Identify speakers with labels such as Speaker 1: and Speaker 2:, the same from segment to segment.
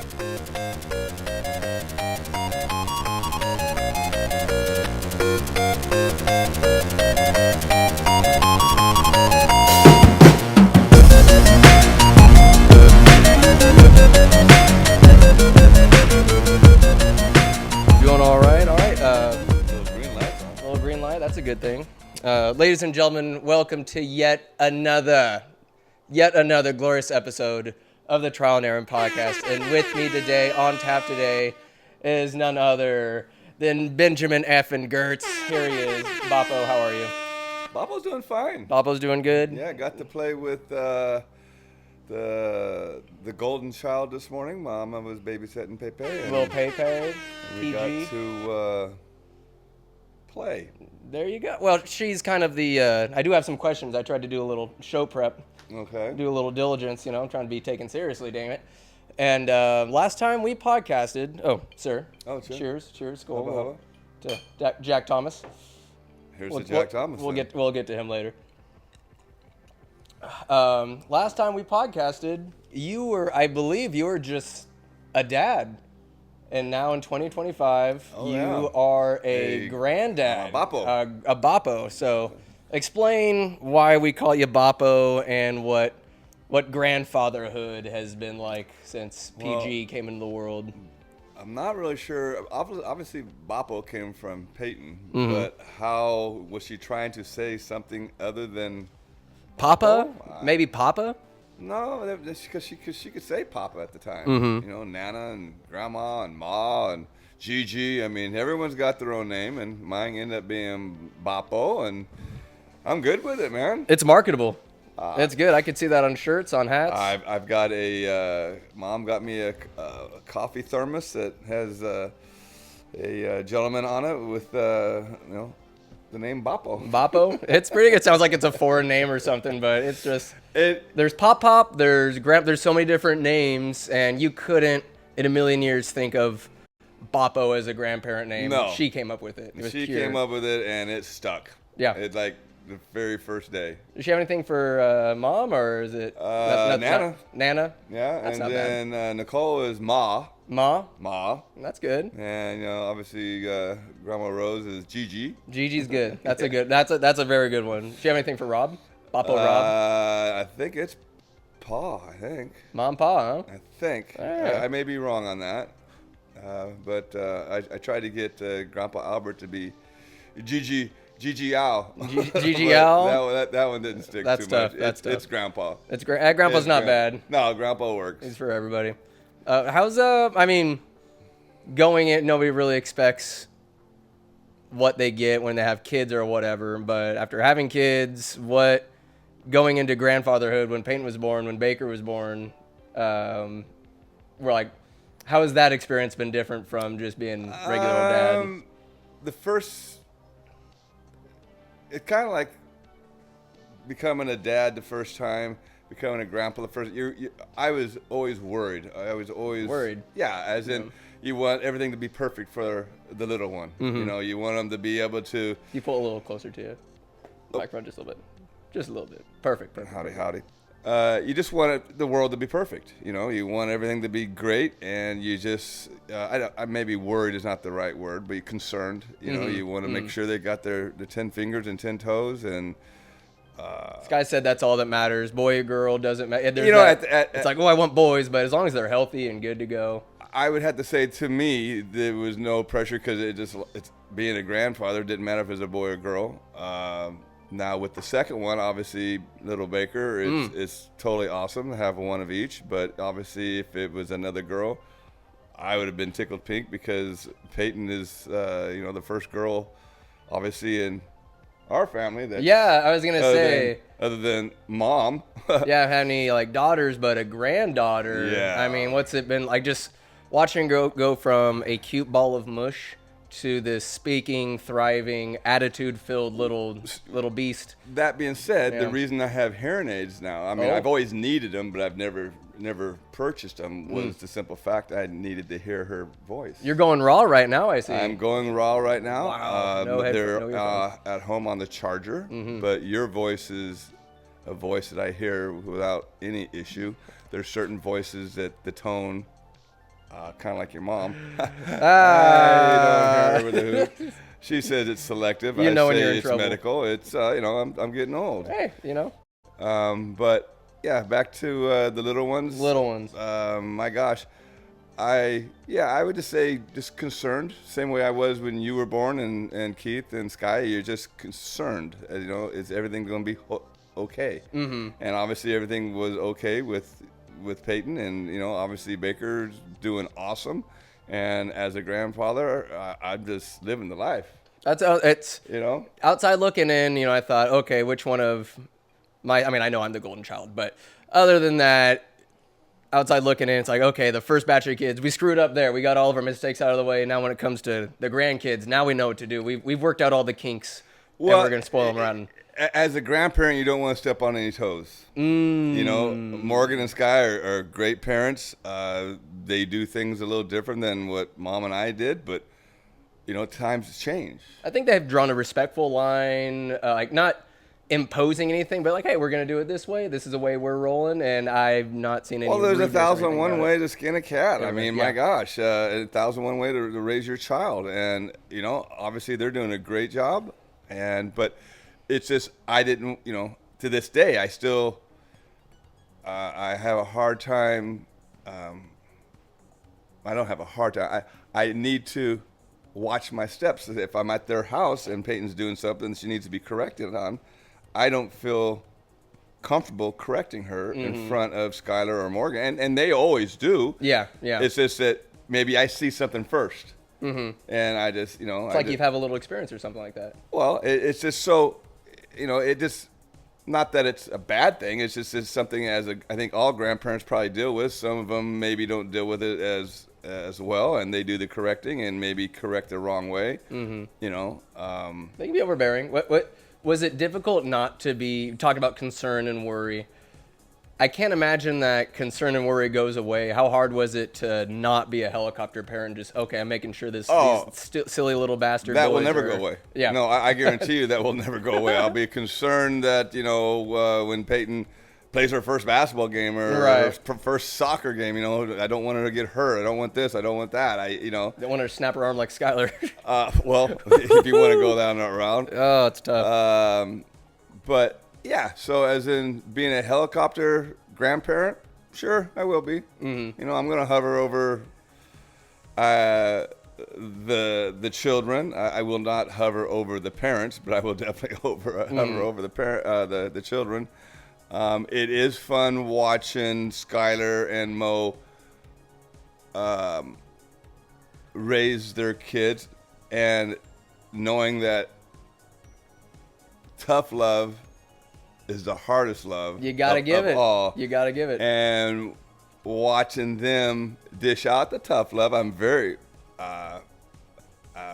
Speaker 1: Doing all right. Little green light. That's a good thing. Ladies and gentlemen, welcome to yet another glorious episode of the Trial and Error Podcast. And with me today, on tap today, is none other than Benjamin Effin Geerts. Here he is. Bapo, how are you?
Speaker 2: Bapo's doing fine.
Speaker 1: Bapo's doing good?
Speaker 2: Yeah, got to play with the golden child this morning. Mama was babysitting Pepe.
Speaker 1: Little Pepe,
Speaker 2: We
Speaker 1: PG.
Speaker 2: got to play.
Speaker 1: There you go. Well, she's kind of the, I do have some questions. I tried to do a little show prep.
Speaker 2: Okay.
Speaker 1: Do a little diligence, you know, I'm trying to be taken seriously, dang it. And last time we podcasted, sir.
Speaker 2: Oh, sure.
Speaker 1: Cheers,
Speaker 2: Hubba,
Speaker 1: to Jack Thomas.
Speaker 2: Here's the Jack Thomas.
Speaker 1: We'll get to him later. Last time we podcasted, I believe you were just a dad. And now in 2025, you are a granddad.
Speaker 2: A Bapo.
Speaker 1: A Bapo. So explain why we call you Bapo and what grandfatherhood has been like since PG came into the world.
Speaker 2: I'm not really sure. Obviously, Bapo came from Peyton,
Speaker 1: Mm-hmm.
Speaker 2: but how was she trying to say something other than
Speaker 1: Papa?
Speaker 2: Oh,
Speaker 1: Maybe Papa?
Speaker 2: No, because she could say Papa at the time.
Speaker 1: Mm-hmm.
Speaker 2: You know, Nana and Grandma and Ma and Gigi. I mean, everyone's got their own name, and mine ended up being Bapo, and I'm good with it, man.
Speaker 1: It's marketable. It's good. I could see that on shirts, on hats.
Speaker 2: I've got Mom got me a coffee thermos that has a gentleman on it with the name Bapo.
Speaker 1: Bapo? It's pretty good. It sounds like it's a foreign name or something, but it's just... There's Pop, there's so many different names, and you couldn't, in a million years, think of Bapo as a grandparent name.
Speaker 2: No.
Speaker 1: She came up with it.
Speaker 2: She came up with it, and it stuck.
Speaker 1: Yeah.
Speaker 2: It's like the very first day.
Speaker 1: Does she have anything for Mom, or is it...
Speaker 2: Nana.
Speaker 1: Nana?
Speaker 2: Yeah,
Speaker 1: That's
Speaker 2: and
Speaker 1: not bad.
Speaker 2: then Nicole is Ma.
Speaker 1: Ma? That's good.
Speaker 2: And obviously Grandma Rose is Gigi.
Speaker 1: Gigi's good. That's a very good one. Does she have anything for Rob? Bapo Rob?
Speaker 2: I think it's Pa, I think.
Speaker 1: Mom, Pa, huh?
Speaker 2: I think.
Speaker 1: Alright.
Speaker 2: I may be wrong on that. But I tried to get Grandpa Albert to be Gigi Al.
Speaker 1: Gigi Al?
Speaker 2: That one didn't stick
Speaker 1: That's
Speaker 2: too
Speaker 1: tough.
Speaker 2: much.
Speaker 1: That's tough.
Speaker 2: It's Grandpa.
Speaker 1: Grandpa's not bad.
Speaker 2: No, Grandpa works.
Speaker 1: He's for everybody. How's going in, nobody really expects what they get when they have kids or whatever, but after having kids, going into grandfatherhood, when Peyton was born, when Baker was born, we're like, how has that experience been different from just being regular old dad?
Speaker 2: It's kind of like becoming a dad the first time, becoming a grandpa the first. I was always worried. I was always
Speaker 1: worried.
Speaker 2: Yeah, as in you want everything to be perfect for the little one.
Speaker 1: Mm-hmm.
Speaker 2: You know, you want them to be able to.
Speaker 1: You pull a little closer to you. Microphone just a little bit. Just a little bit. Perfect.
Speaker 2: Howdy. You just want the world to be perfect. You know, you want everything to be great, and you just, I maybe worried is not the right word, but you're concerned. You know, you want to make sure they got the 10 fingers and 10 toes, and
Speaker 1: this guy said that's all that matters. Boy or girl doesn't matter. It's like, I want boys, but as long as they're healthy and good to go.
Speaker 2: I would have to say, to me, there was no pressure because it's being a grandfather. It didn't matter if it was a boy or girl. Now with the second one, obviously, little Baker, it's totally awesome to have one of each. But obviously, if it was another girl, I would have been tickled pink because Peyton is, the first girl, obviously, in our family.
Speaker 1: I was gonna say.
Speaker 2: Other than Mom.
Speaker 1: Yeah, have any daughters, but a granddaughter.
Speaker 2: Yeah.
Speaker 1: I mean, what's it been like? Just watching go from a cute ball of mush to this speaking, thriving, attitude-filled little beast.
Speaker 2: That being said, the reason I have hearing aids now, I mean, I've always needed them, but I've never purchased them, was the simple fact I needed to hear her voice.
Speaker 1: You're going raw right now, I see.
Speaker 2: I'm going raw right now.
Speaker 1: Wow.
Speaker 2: They're at home on the charger, but your voice is a voice that I hear without any issue. There's certain voices that the tone kind of like your mom. I
Speaker 1: Ah.
Speaker 2: don't hit her with a hoop. She says it's selective.
Speaker 1: You
Speaker 2: I
Speaker 1: know when
Speaker 2: say
Speaker 1: you're in
Speaker 2: it's
Speaker 1: trouble.
Speaker 2: medical. It's I'm getting old.
Speaker 1: Hey,
Speaker 2: But yeah, back to the little ones.
Speaker 1: little ones.
Speaker 2: My gosh, I would just say just concerned. Same way I was when you were born, and Keith and Sky. You're just concerned. Is everything going to be okay? Mm-hmm. And obviously everything was okay with Peyton, and obviously Baker's doing awesome. And as a grandfather, I'm just living the life.
Speaker 1: It's outside looking in. I thought, okay, which one of I know I'm the golden child, but other than that, outside looking in, it's like, okay, the first batch of kids, we screwed up there. We got all of our mistakes out of the way. Now when it comes to the grandkids, now we know what to do. We've worked out all the kinks, and we're going to spoil them around.
Speaker 2: As a grandparent, you don't want to step on any toes. Morgan and Sky are great parents. They do things a little different than what Mom and I did, but times change.
Speaker 1: I think they've drawn a respectful line, not imposing anything, but hey, we're going to do it this way. This is the way we're rolling, and I've not seen any.
Speaker 2: Well, there's
Speaker 1: rudeness or anything
Speaker 2: 1,001 ways to skin a cat. I mean, my
Speaker 1: yeah.
Speaker 2: gosh, 1,001 ways to raise your child, and obviously they're doing a great job, but it's just I didn't, to this day I still I have a hard time. I don't have a hard time. I need to watch my steps. If I'm at their house and Peyton's doing something she needs to be corrected on, I don't feel comfortable correcting her in front of Skylar or Morgan, and they always do.
Speaker 1: Yeah.
Speaker 2: It's just that maybe I see something first, and I just
Speaker 1: It's like you've had a little experience or something like that.
Speaker 2: Well, it's just so, it just, not that it's a bad thing. It's just it's something I think all grandparents probably deal with. Some of them maybe don't deal with it as well, and they do the correcting and maybe correct the wrong way.
Speaker 1: They can be overbearing. What was it difficult not to be talking about concern and worry? I can't imagine that concern and worry goes away. How hard was it to not be a helicopter parent? Just, okay, I'm making sure these silly little bastards.
Speaker 2: That will never go away.
Speaker 1: Yeah.
Speaker 2: No, I guarantee you that will never go away. I'll be concerned that, when Peyton plays her first basketball game or her first soccer game, I don't want her to get hurt. I don't want this. I don't want that.
Speaker 1: Don't want her to snap her arm like Skylar.
Speaker 2: Well, if you want to go down that route.
Speaker 1: Oh, it's tough.
Speaker 2: But yeah, so as in being a helicopter grandparent, sure, I will be. I'm going to hover over the children. I will not hover over the parents, but I will definitely hover over the children. It is fun watching Skylar and Mo raise their kids and knowing that tough love is the hardest love.
Speaker 1: You gotta give it.
Speaker 2: All.
Speaker 1: You gotta give it.
Speaker 2: And watching them dish out the tough love, I'm very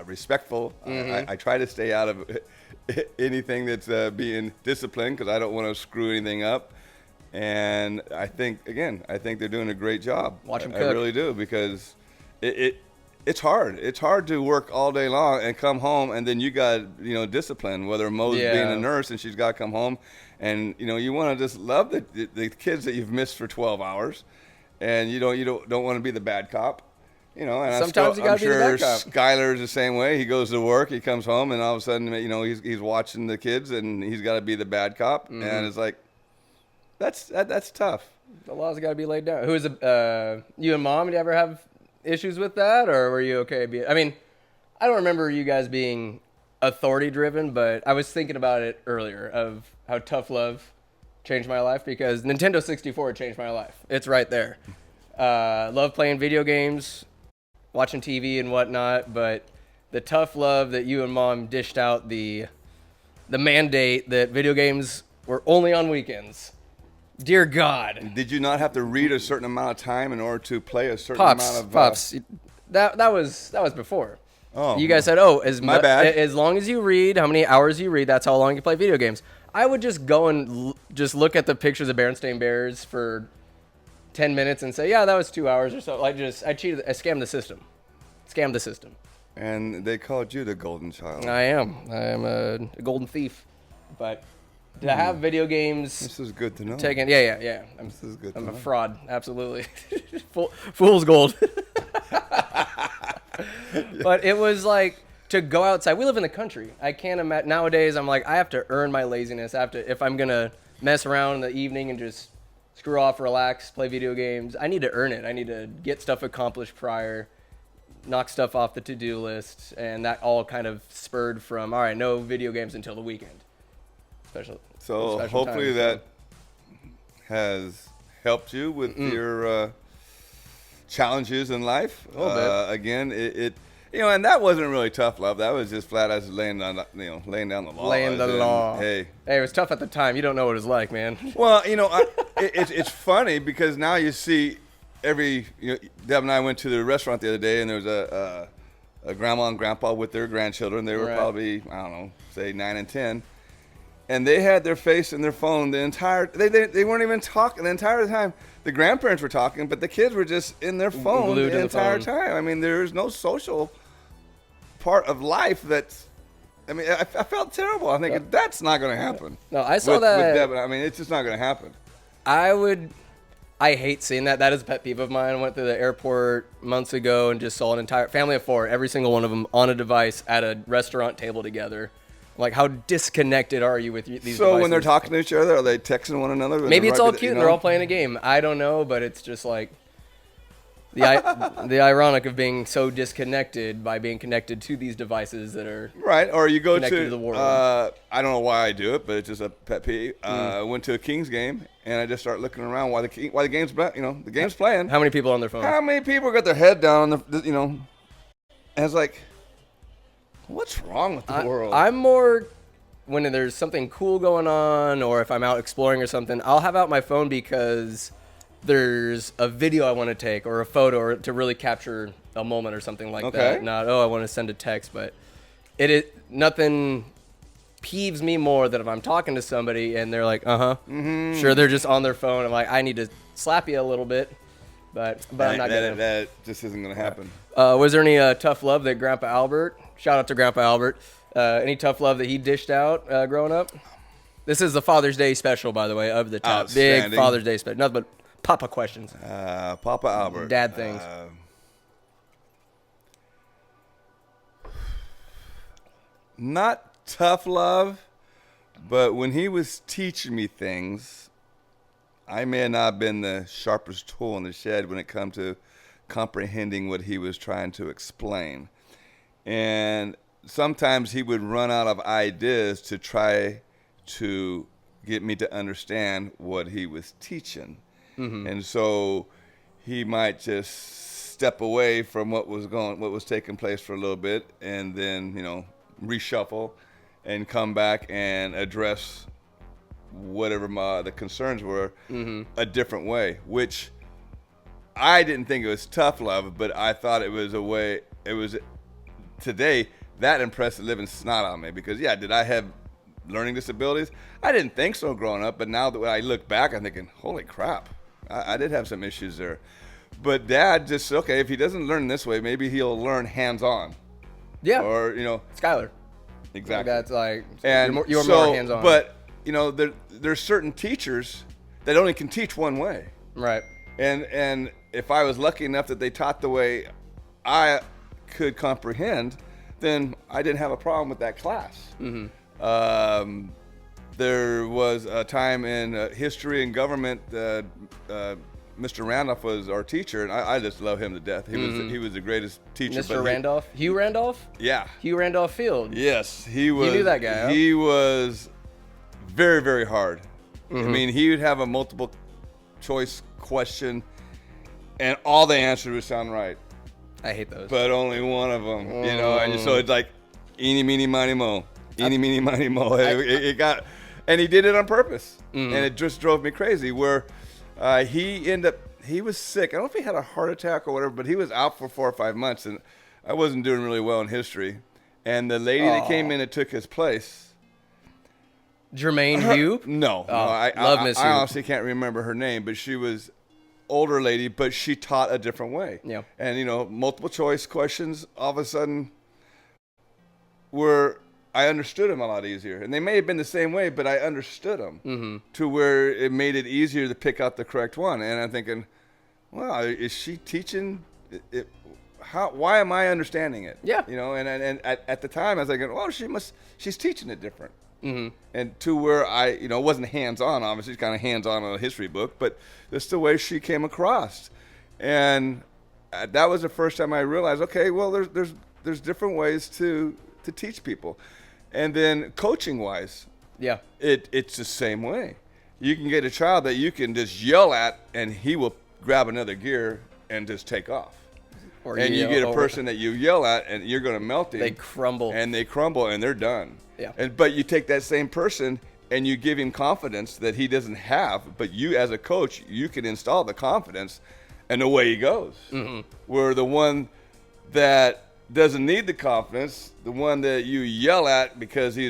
Speaker 2: respectful. I try to stay out of anything that's being disciplined because I don't want to screw anything up. And I think they're doing a great job.
Speaker 1: Watch them cook.
Speaker 2: I really do, because it's hard. It's hard to work all day long and come home, and then you got discipline. Whether Mo's being a nurse and she's got to come home, and you want to just love the kids that you've missed for 12 hours, and you don't want to be the bad cop. And
Speaker 1: sometimes you got to be the bad cop.
Speaker 2: Skylar's the same way. He goes to work, he comes home, and all of a sudden he's watching the kids, and he's got to be the bad cop, and it's like that's tough.
Speaker 1: The law's got to be laid down. Who's you and Mom? Did you ever have issues with that, or were you okay? I don't remember you guys being authority driven, but I was thinking about it earlier of how tough love changed my life, because Nintendo 64 changed my life. It's right there. Love playing video games, watching TV and whatnot, but the tough love that you and Mom dished out, the mandate that video games were only on weekends. Dear God.
Speaker 2: Did you not have to read a certain amount of time in order to play a certain amount of...
Speaker 1: Pops. That was before.
Speaker 2: Oh.
Speaker 1: You guys said,
Speaker 2: my bad.
Speaker 1: As long as you read, how many hours you read, that's how long you play video games. I would just go and just look at the pictures of Berenstain Bears for 10 minutes and say, yeah, that was 2 hours or so. I cheated. I scammed the system.
Speaker 2: And they called you the golden child.
Speaker 1: I am a golden thief. But to have video games...
Speaker 2: This is good to know.
Speaker 1: Yeah.
Speaker 2: This is good to know.
Speaker 1: I'm a fraud, absolutely. Fool's gold. But it was like to go outside. We live in the country. I can't imagine nowadays. I'm like, I have to earn my laziness. I have to, if I'm gonna mess around in the evening and just screw off, relax, play video games. I need to earn it. I need to get stuff accomplished prior, knock stuff off the to-do list, and that all kind of spurred from, all right, no video games until the weekend. Special
Speaker 2: Hopefully
Speaker 1: times,
Speaker 2: that has helped you with your challenges in life.
Speaker 1: A little bit.
Speaker 2: Again, it and that wasn't really tough love. That was just flat as laying down the law.
Speaker 1: Laying the law.
Speaker 2: Hey,
Speaker 1: it was tough at the time. You don't know what it's like, man.
Speaker 2: well, it's funny because now you see Deb and I went to the restaurant the other day, and there was a grandma and grandpa with their grandchildren. They were probably, I don't know, say 9 and 10. And they had their face in their phone the entire. They weren't even talking the entire time. The grandparents were talking, but the kids were just in their phone the entire time. I mean, there's no social part of life that's. I mean, I felt terrible. I think that's not going to happen.
Speaker 1: No, I saw that.
Speaker 2: With Deb, I mean, it's just not going to happen.
Speaker 1: I hate seeing that. That is a pet peeve of mine. I went to the airport months ago and just saw an entire family of 4, every single one of them on a device at a restaurant table together. Like, how disconnected are you with these devices?
Speaker 2: So when they're talking to each other, are they texting one another?
Speaker 1: Maybe it's all cute and they're all playing a game. I don't know, but it's just like the ironic of being so disconnected by being connected to these devices that are
Speaker 2: right. Or you go
Speaker 1: to the world.
Speaker 2: I don't know why I do it, but it's just a pet peeve. I went to a Kings game and I just start looking around while the game's the game's playing.
Speaker 1: How many people on their phones?
Speaker 2: How many people got their head down on and it's like, what's wrong with the world?
Speaker 1: I'm more when there's something cool going on, or if I'm out exploring or something, I'll have out my phone because there's a video I want to take or a photo or to really capture a moment or something like that. Not, I want to send a text, but nothing peeves me more than if I'm talking to somebody and they're like, sure, they're just on their phone. I'm like, I need to slap you a little bit, but I'm not gonna.
Speaker 2: That just isn't gonna happen.
Speaker 1: Was there any tough love that Grandpa Albert? Shout out to Grandpa Albert. Any tough love that he dished out growing up? This is the Father's Day special, by the way, of the top. Big Father's Day special. Nothing but Papa questions.
Speaker 2: Papa Albert.
Speaker 1: Dad things.
Speaker 2: Not tough love, but when he was teaching me things, I may have not been the sharpest tool in the shed when it come to comprehending what he was trying to explain. And sometimes he would run out of ideas to try to get me to understand what he was teaching. And so he might just step away from what was taking place for a little bit, and then reshuffle and come back and address whatever the concerns were a different way, which I didn't think it was tough love, but I thought it was a way. It was today that impressed the living snot on me, because did I have learning disabilities? I didn't think so growing up, but now that when I look back, I'm thinking, holy crap, I did have some issues there. But Dad just, if he doesn't learn this way, maybe he'll learn hands-on.
Speaker 1: Yeah.
Speaker 2: Or,
Speaker 1: Skylar.
Speaker 2: Exactly.
Speaker 1: That's like,
Speaker 2: and
Speaker 1: you're more hands-on.
Speaker 2: But, there's certain teachers that only can teach one way.
Speaker 1: Right.
Speaker 2: And if I was lucky enough that they taught the way I could comprehend, then I didn't have a problem with that class. There was a time in history and government, Mr. Randolph was our teacher, and I just love him to death. He was the greatest teacher.
Speaker 1: Mr. Randolph? Hugh Randolph?
Speaker 2: Yeah.
Speaker 1: Hugh Randolph Field.
Speaker 2: Yes, he was.
Speaker 1: You knew that guy, huh?
Speaker 2: He was very, very hard. I mean, he would have a multiple choice question, and all the answers would sound right.
Speaker 1: I hate those.
Speaker 2: But only one of them, and so it's like, eeny, meeny, miny, mo. Eeny, meeny, miny, mo. It got, and he did it on purpose. And it just drove me crazy, where he was sick. I don't know if he had a heart attack or whatever, but he was out for 4 or 5 months, and I wasn't doing really well in history. And the lady that came in and took his place,
Speaker 1: Jermaine Hugh?
Speaker 2: No, I
Speaker 1: love Miss Hugh.
Speaker 2: I honestly can't remember her name, but she was older lady, but she taught a different way.
Speaker 1: Yeah.
Speaker 2: And multiple choice questions all of a sudden I understood them a lot easier. And they may have been the same way, but I understood them to where it made it easier to pick out the correct one. And I'm thinking, wow, is she teaching it why am I understanding it?
Speaker 1: Yeah.
Speaker 2: You know, and at the time I was like, oh, she's teaching it different.
Speaker 1: Mm-hmm.
Speaker 2: And to where it wasn't hands-on, obviously, it's kind of hands-on on a history book, but that's the way she came across. And that was the first time I realized, okay, well, there's different ways to teach people. And then coaching-wise,
Speaker 1: yeah,
Speaker 2: it's the same way. You can get a child that you can just yell at, and he will grab another gear and just take off. And you get a person that you yell at, and you're going to melt him.
Speaker 1: They crumble.
Speaker 2: And they're done.
Speaker 1: Yeah.
Speaker 2: But you take that same person and you give him confidence that he doesn't have, but you as a coach, you can install the confidence, and away he goes.
Speaker 1: Mm-hmm.
Speaker 2: Where the one that doesn't need the confidence, the one that you yell at because he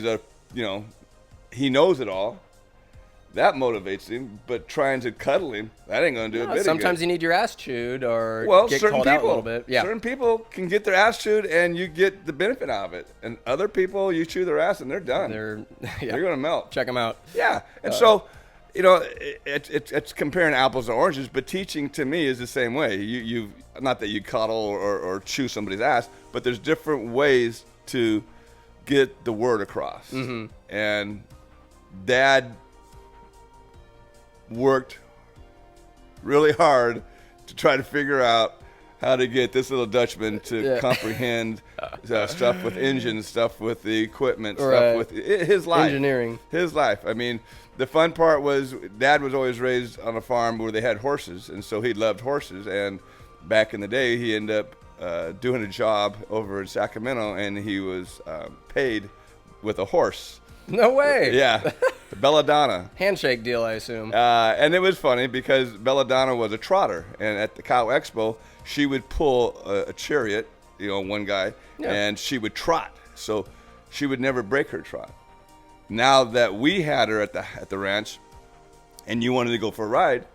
Speaker 2: knows it all, that motivates him. But trying to cuddle him, that ain't going to do a bit of good.
Speaker 1: Sometimes you need your ass chewed or get
Speaker 2: certain
Speaker 1: called
Speaker 2: people,
Speaker 1: out a little bit. Yeah.
Speaker 2: Certain people can get their ass chewed and you get the benefit out of it. And other people, you chew their ass and they're done. They're going to melt.
Speaker 1: Check them out.
Speaker 2: Yeah. And so, it's comparing apples to oranges, but teaching to me is the same way. You not that you coddle or chew somebody's ass, but there's different ways to get the word across.
Speaker 1: Mm-hmm.
Speaker 2: And Dad worked really hard to try to figure out how to get this little Dutchman to comprehend stuff with engines, stuff with the equipment, stuff with his life.
Speaker 1: Engineering.
Speaker 2: His life. I mean, the fun part was Dad was always raised on a farm where they had horses, and so he loved horses. And back in the day, he ended up doing a job over in Sacramento, and he was paid with a horse.
Speaker 1: No way.
Speaker 2: Yeah. Belladonna.
Speaker 1: Handshake deal, I assume.
Speaker 2: And it was funny because Belladonna was a trotter. And at the Cow Expo, she would pull a chariot, one guy, and she would trot. So she would never break her trot. Now that we had her at the ranch and you wanted to go for a ride,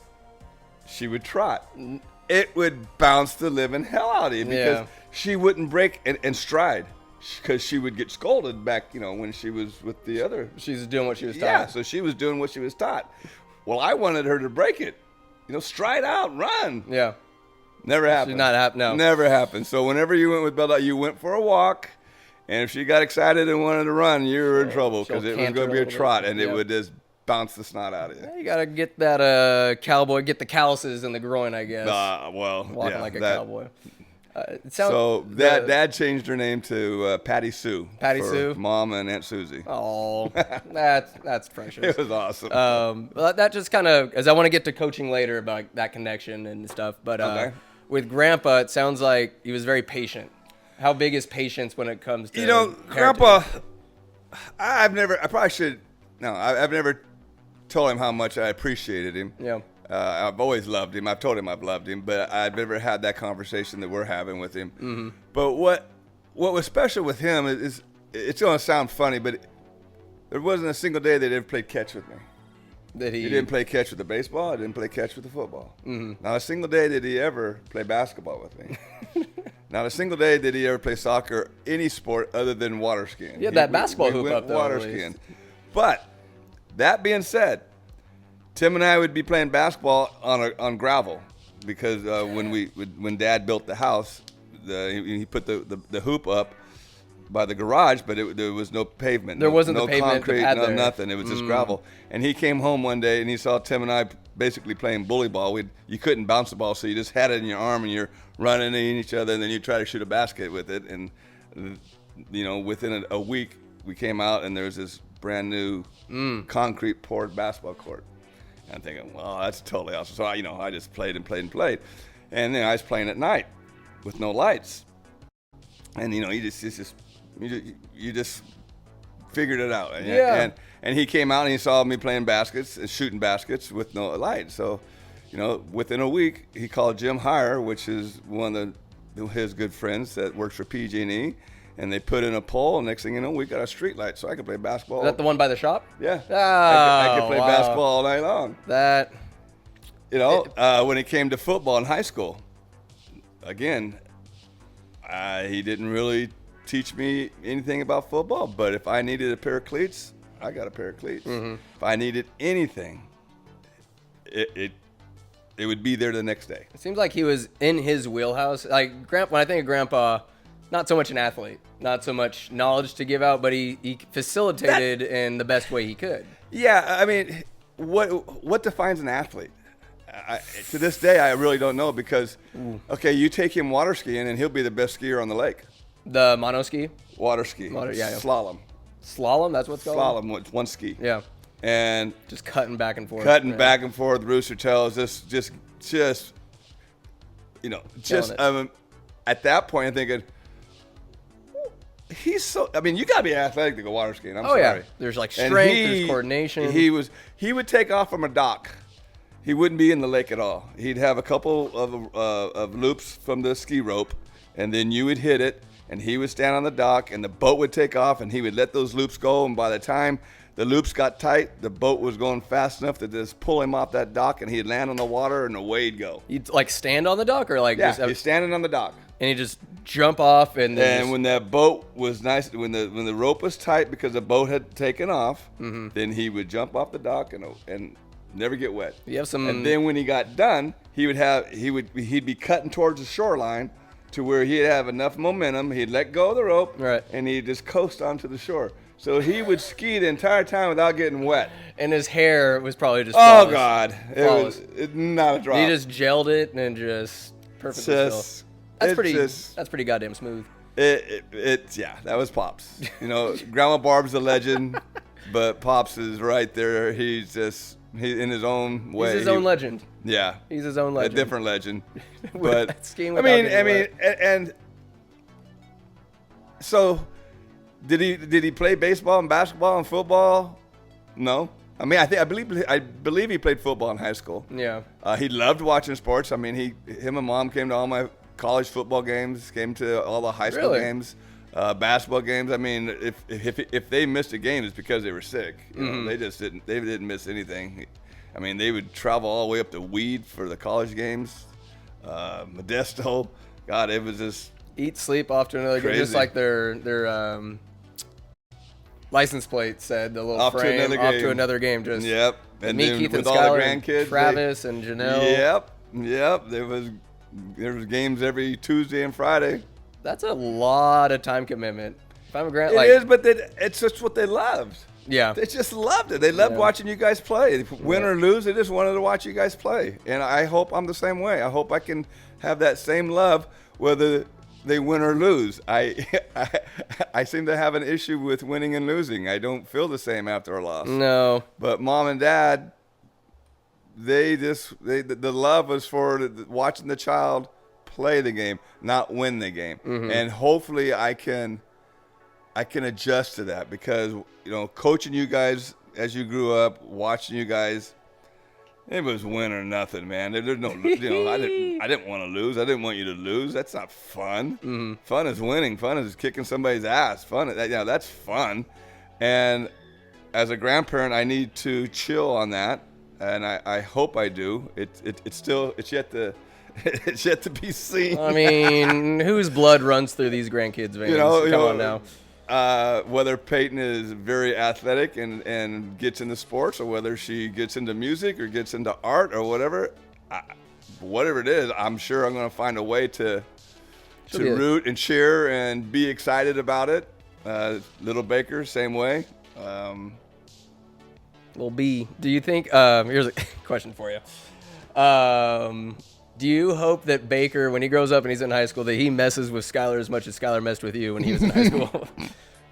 Speaker 2: she would trot. It would bounce the living hell out of you because she wouldn't break and stride. Because she would get scolded back, when she was with the other.
Speaker 1: She was doing what she was taught.
Speaker 2: Yeah, so she was doing what she was taught. Well, I wanted her to break it. Stride out, run.
Speaker 1: Yeah.
Speaker 2: Never happened.
Speaker 1: She's not happened, no.
Speaker 2: Never happened. So whenever you went with Bella, you went for a walk. And if she got excited and wanted to run, you were in trouble because it was going to be a trot. And it would just bounce the snot out of you.
Speaker 1: You got to get that cowboy, get the calluses in the groin, I guess.
Speaker 2: Walking
Speaker 1: like a cowboy.
Speaker 2: Dad changed her name to Patty Sue.
Speaker 1: Patty Sue?
Speaker 2: Mom and Aunt Susie.
Speaker 1: Oh, that's precious.
Speaker 2: It was awesome.
Speaker 1: Well, that just kind of, as I want to get to coaching later about that connection and stuff. But with Grandpa, it sounds like he was very patient. How big is patience when it comes to parenting?
Speaker 2: Grandpa, I've never told him how much I appreciated him.
Speaker 1: Yeah.
Speaker 2: I've always loved him. I've told him I've loved him, but I've never had that conversation that we're having with him.
Speaker 1: Mm-hmm.
Speaker 2: But what was special with him is it's going to sound funny, but there wasn't a single day that he ever played catch with me. He didn't play catch with the baseball. I didn't play catch with the football.
Speaker 1: Mm-hmm.
Speaker 2: Not a single day did he ever play basketball with me. Not a single day did he ever play soccer, any sport other than water skiing.
Speaker 1: Yeah, that basketball hoop up though.
Speaker 2: Water skiing. But that being said, Tim and I would be playing basketball on gravel because when Dad built the house, he put the hoop up by the garage, but there was no pavement.
Speaker 1: There wasn't
Speaker 2: no
Speaker 1: the pavement
Speaker 2: concrete,
Speaker 1: no
Speaker 2: there. Nothing. It was just gravel. And he came home one day and he saw Tim and I basically playing bully ball. You couldn't bounce the ball, so you just had it in your arm and you're running in each other, and then you try to shoot a basket with it. And within a week, we came out and there was this brand new concrete poured basketball court. And I'm thinking, well, that's totally awesome. So I just played and played and played, and then I was playing at night with no lights, and you just figured it out. And he came out and he saw me playing baskets and shooting baskets with no light. So, within a week, he called Jim Heyer, which is one of his good friends that works for PG&E. And they put in a pole, and next thing you know, we got a street light, so I could play basketball.
Speaker 1: Is that the one by the shop?
Speaker 2: Yeah.
Speaker 1: Oh,
Speaker 2: I could play basketball all night long. When it came to football in high school, again, he didn't really teach me anything about football, but if I needed a pair of cleats, I got a pair of cleats.
Speaker 1: Mm-hmm.
Speaker 2: If I needed anything, it would be there the next day.
Speaker 1: It seems like he was in his wheelhouse. Like when I think of Grandpa, not so much an athlete, not so much knowledge to give out, but he facilitated in the best way he could.
Speaker 2: Yeah, I mean, what defines an athlete? To this day, I really don't know because, okay, you take him water skiing and he'll be the best skier on the lake.
Speaker 1: The monoski?
Speaker 2: Water ski.
Speaker 1: Yeah.
Speaker 2: Slalom.
Speaker 1: Slalom, that's what's called?
Speaker 2: Slalom, one ski.
Speaker 1: Yeah.
Speaker 2: And
Speaker 1: just cutting back and forth.
Speaker 2: Back and forth, rooster tails, just you know, just at that point I'm thinking, he's so. I mean, you gotta be athletic to go water skiing. I'm sorry.
Speaker 1: Yeah. There's like strength, there's coordination.
Speaker 2: He would take off from a dock. He wouldn't be in the lake at all. He'd have a couple of loops from the ski rope, and then you would hit it, and he would stand on the dock, and the boat would take off, and he would let those loops go, and by the time the loops got tight, the boat was going fast enough to just pull him off that dock, and he'd land on the water, and away he'd go.
Speaker 1: You'd like stand on the dock, or like
Speaker 2: he's standing on the dock,
Speaker 1: and he'd just jump off, and
Speaker 2: when that boat was nice, when the rope was tight because the boat had taken off, then he would jump off the dock and never get wet.
Speaker 1: You have some,
Speaker 2: and then when he got done, he'd be cutting towards the shoreline to where he'd have enough momentum. He'd let go of the rope,
Speaker 1: right,
Speaker 2: and he'd just coast onto the shore. So he would ski the entire time without getting wet.
Speaker 1: And his hair was probably just flawless.
Speaker 2: Oh, God. It was not a drop.
Speaker 1: He just gelled it and just perfectly still. That's pretty goddamn smooth.
Speaker 2: Yeah, that was Pops. You know, Grandma Barb's a legend, but Pops is right there. He's in his own way.
Speaker 1: He's his own legend.
Speaker 2: Yeah.
Speaker 1: He's his own legend.
Speaker 2: A different legend. But
Speaker 1: I mean,
Speaker 2: and so did he play baseball and basketball and football? No. I mean, I believe he played football in high school.
Speaker 1: Yeah.
Speaker 2: He loved watching sports. I mean, him and Mom came to all my college football games, came to all the high school games, basketball games. I mean, if they missed a game, it's because they were sick. You know, they didn't miss anything. I mean, they would travel all the way up to Weed for the college games, Modesto. God, it was just
Speaker 1: eat, sleep, off to another game, just like their license plate said, the little frame, off to another game. Just
Speaker 2: yep. And
Speaker 1: me,
Speaker 2: then
Speaker 1: Keith,
Speaker 2: with
Speaker 1: and
Speaker 2: all
Speaker 1: Skylar,
Speaker 2: the grandkids,
Speaker 1: and Travis, and Janelle.
Speaker 2: Yep. There was games every Tuesday and Friday.
Speaker 1: That's a lot of time commitment. If I'm a
Speaker 2: it is, but it's just what they loved.
Speaker 1: Yeah.
Speaker 2: They just loved it. They loved watching you guys play. Win or lose, they just wanted to watch you guys play. And I hope I'm the same way. I hope I can have that same love whether they win or lose. I seem to have an issue with winning and losing. I don't feel the same after a loss.
Speaker 1: No.
Speaker 2: But Mom and Dad, the love was for watching the child play the game, not win the game. And hopefully I can adjust to that because, you know, coaching you guys as you grew up, watching you guys, it was win or nothing, man. There's no, you know, I didn't want to lose. I didn't want you to lose. That's not fun. Fun is winning. Fun is kicking somebody's ass. That's fun. And as a grandparent, I need to chill on that, and I hope I do. It's yet to it's yet to be seen.
Speaker 1: I mean, whose blood runs through these grandkids' veins? Come on now.
Speaker 2: Whether Peyton is very athletic and gets into sports, or whether she gets into music or gets into art or whatever it is, I'm sure I'm going to find a way to root and cheer and be excited about it. Little Baker, same way.
Speaker 1: Little B, do you think? Here's a question for you. Do you hope that Baker, when he grows up and he's in high school, that he messes with Skylar as much as Skylar messed with you when he was in high school?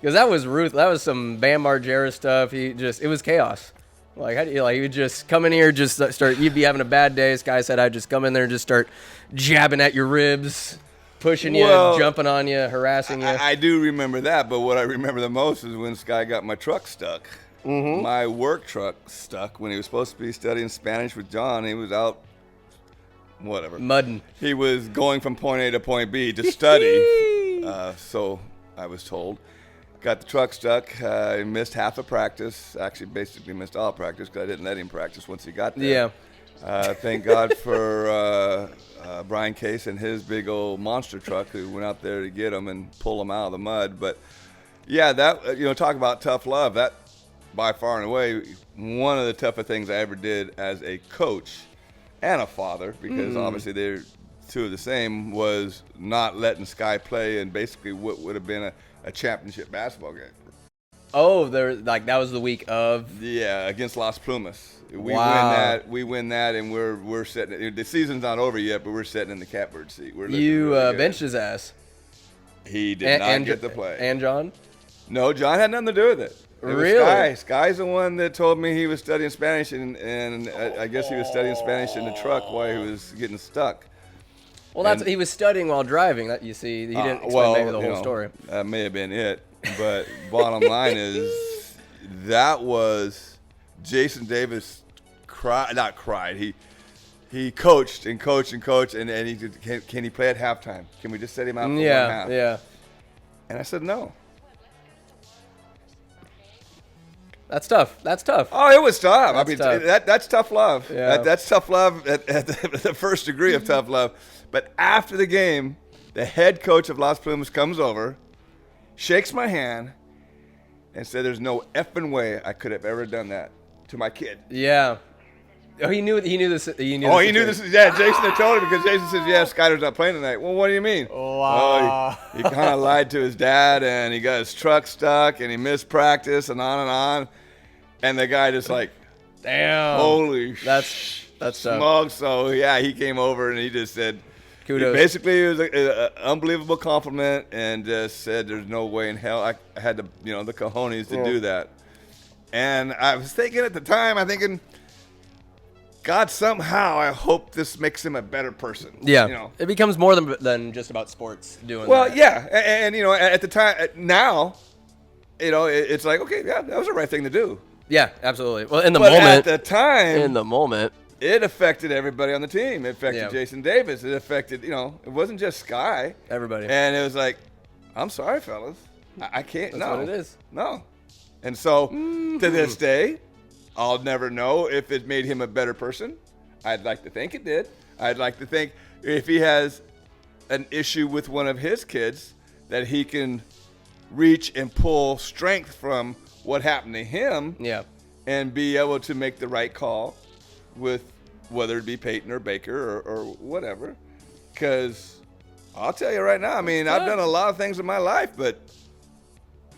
Speaker 1: Because that was That was some Bam Margera stuff. It was chaos. Like, he would just come in here, just start. You'd be having a bad day. This guy said, I'd just come in there and just start jabbing at your ribs, pushing you, jumping on you, harassing you.
Speaker 2: I do remember that, but what I remember the most is when Sky got my truck stuck. My work truck stuck when he was supposed to be studying Spanish with John. He was out. Whatever.
Speaker 1: Mudding.
Speaker 2: He was going from point A to point B to study. So I was told. Got the truck stuck. He missed half of practice. Actually, basically missed all practice because I didn't let him practice once he got there. Yeah. Thank God for Brian Case and his big old monster truck who went out there to get him and pull him out of the mud. But, yeah, that, talk about tough love. That, by far and away, one of the toughest things I ever did as a coach. and a father, because obviously they're two of the same, was not letting Sky play in basically what would have been a championship basketball game.
Speaker 1: Oh, that was the week of.
Speaker 2: Yeah, against Las Plumas.
Speaker 1: Wow.
Speaker 2: We win that, and we're sitting. The season's not over yet, but we're sitting in the catbird seat.
Speaker 1: You benched his ass.
Speaker 2: He did not get to play.
Speaker 1: And John?
Speaker 2: No, John had nothing to do with it. It was
Speaker 1: Really?
Speaker 2: Sky's the one that told me he was studying Spanish, and I guess he was studying Spanish in the truck while he was getting stuck.
Speaker 1: Well, he was studying while driving. That you see, he didn't explain maybe the whole story.
Speaker 2: That may have been it, but bottom line is that was Jason Davis not cried. He coached and coached and coached, and he said, can he play at halftime? Can we just set him out for 1 half?
Speaker 1: Yeah.
Speaker 2: And I said no.
Speaker 1: That's tough.
Speaker 2: Oh, it was tough.
Speaker 1: Tough.
Speaker 2: That's tough love.
Speaker 1: Yeah.
Speaker 2: That's tough love at the first degree of tough love. But after the game, the head coach of Las Plumas comes over, shakes my hand, and said, "There's no effing way I could have ever done that to my kid."
Speaker 1: Yeah. Oh, he knew this. He knew.
Speaker 2: Oh, he knew this. Yeah, Jason had told him, because Jason says, "Yeah, Skyler's not playing tonight." Well, what do you mean?
Speaker 1: Wow.
Speaker 2: Oh, he kind of lied to his dad, and he got his truck stuck, and he missed practice, and on and on. And the guy just like,
Speaker 1: damn.
Speaker 2: Holy
Speaker 1: That's
Speaker 2: smug. So yeah, he came over and he just said,
Speaker 1: kudos.
Speaker 2: Basically, it was an unbelievable compliment, and just said, "There's no way in hell I had the cojones to do that." And I was thinking at the time, God, somehow I hope this makes him a better person.
Speaker 1: Yeah, it becomes more than just about sports doing.
Speaker 2: Well,
Speaker 1: that.
Speaker 2: yeah, and at the time, now, it's like, okay, yeah, that was the right thing to do.
Speaker 1: Yeah, absolutely. Well, in the moment,
Speaker 2: it affected everybody on the team. It affected Jason Davis. It affected, it wasn't just Sky.
Speaker 1: Everybody.
Speaker 2: And it was like, I'm sorry, fellas. I can't.
Speaker 1: That's what it is.
Speaker 2: No. And so, to this day, I'll never know if it made him a better person. I'd like to think it did. I'd like to think if he has an issue with one of his kids, that he can reach and pull strength from what happened to him, and be able to make the right call with whether it be Peyton or Baker or whatever. Because I'll tell you right now, I've done a lot of things in my life, but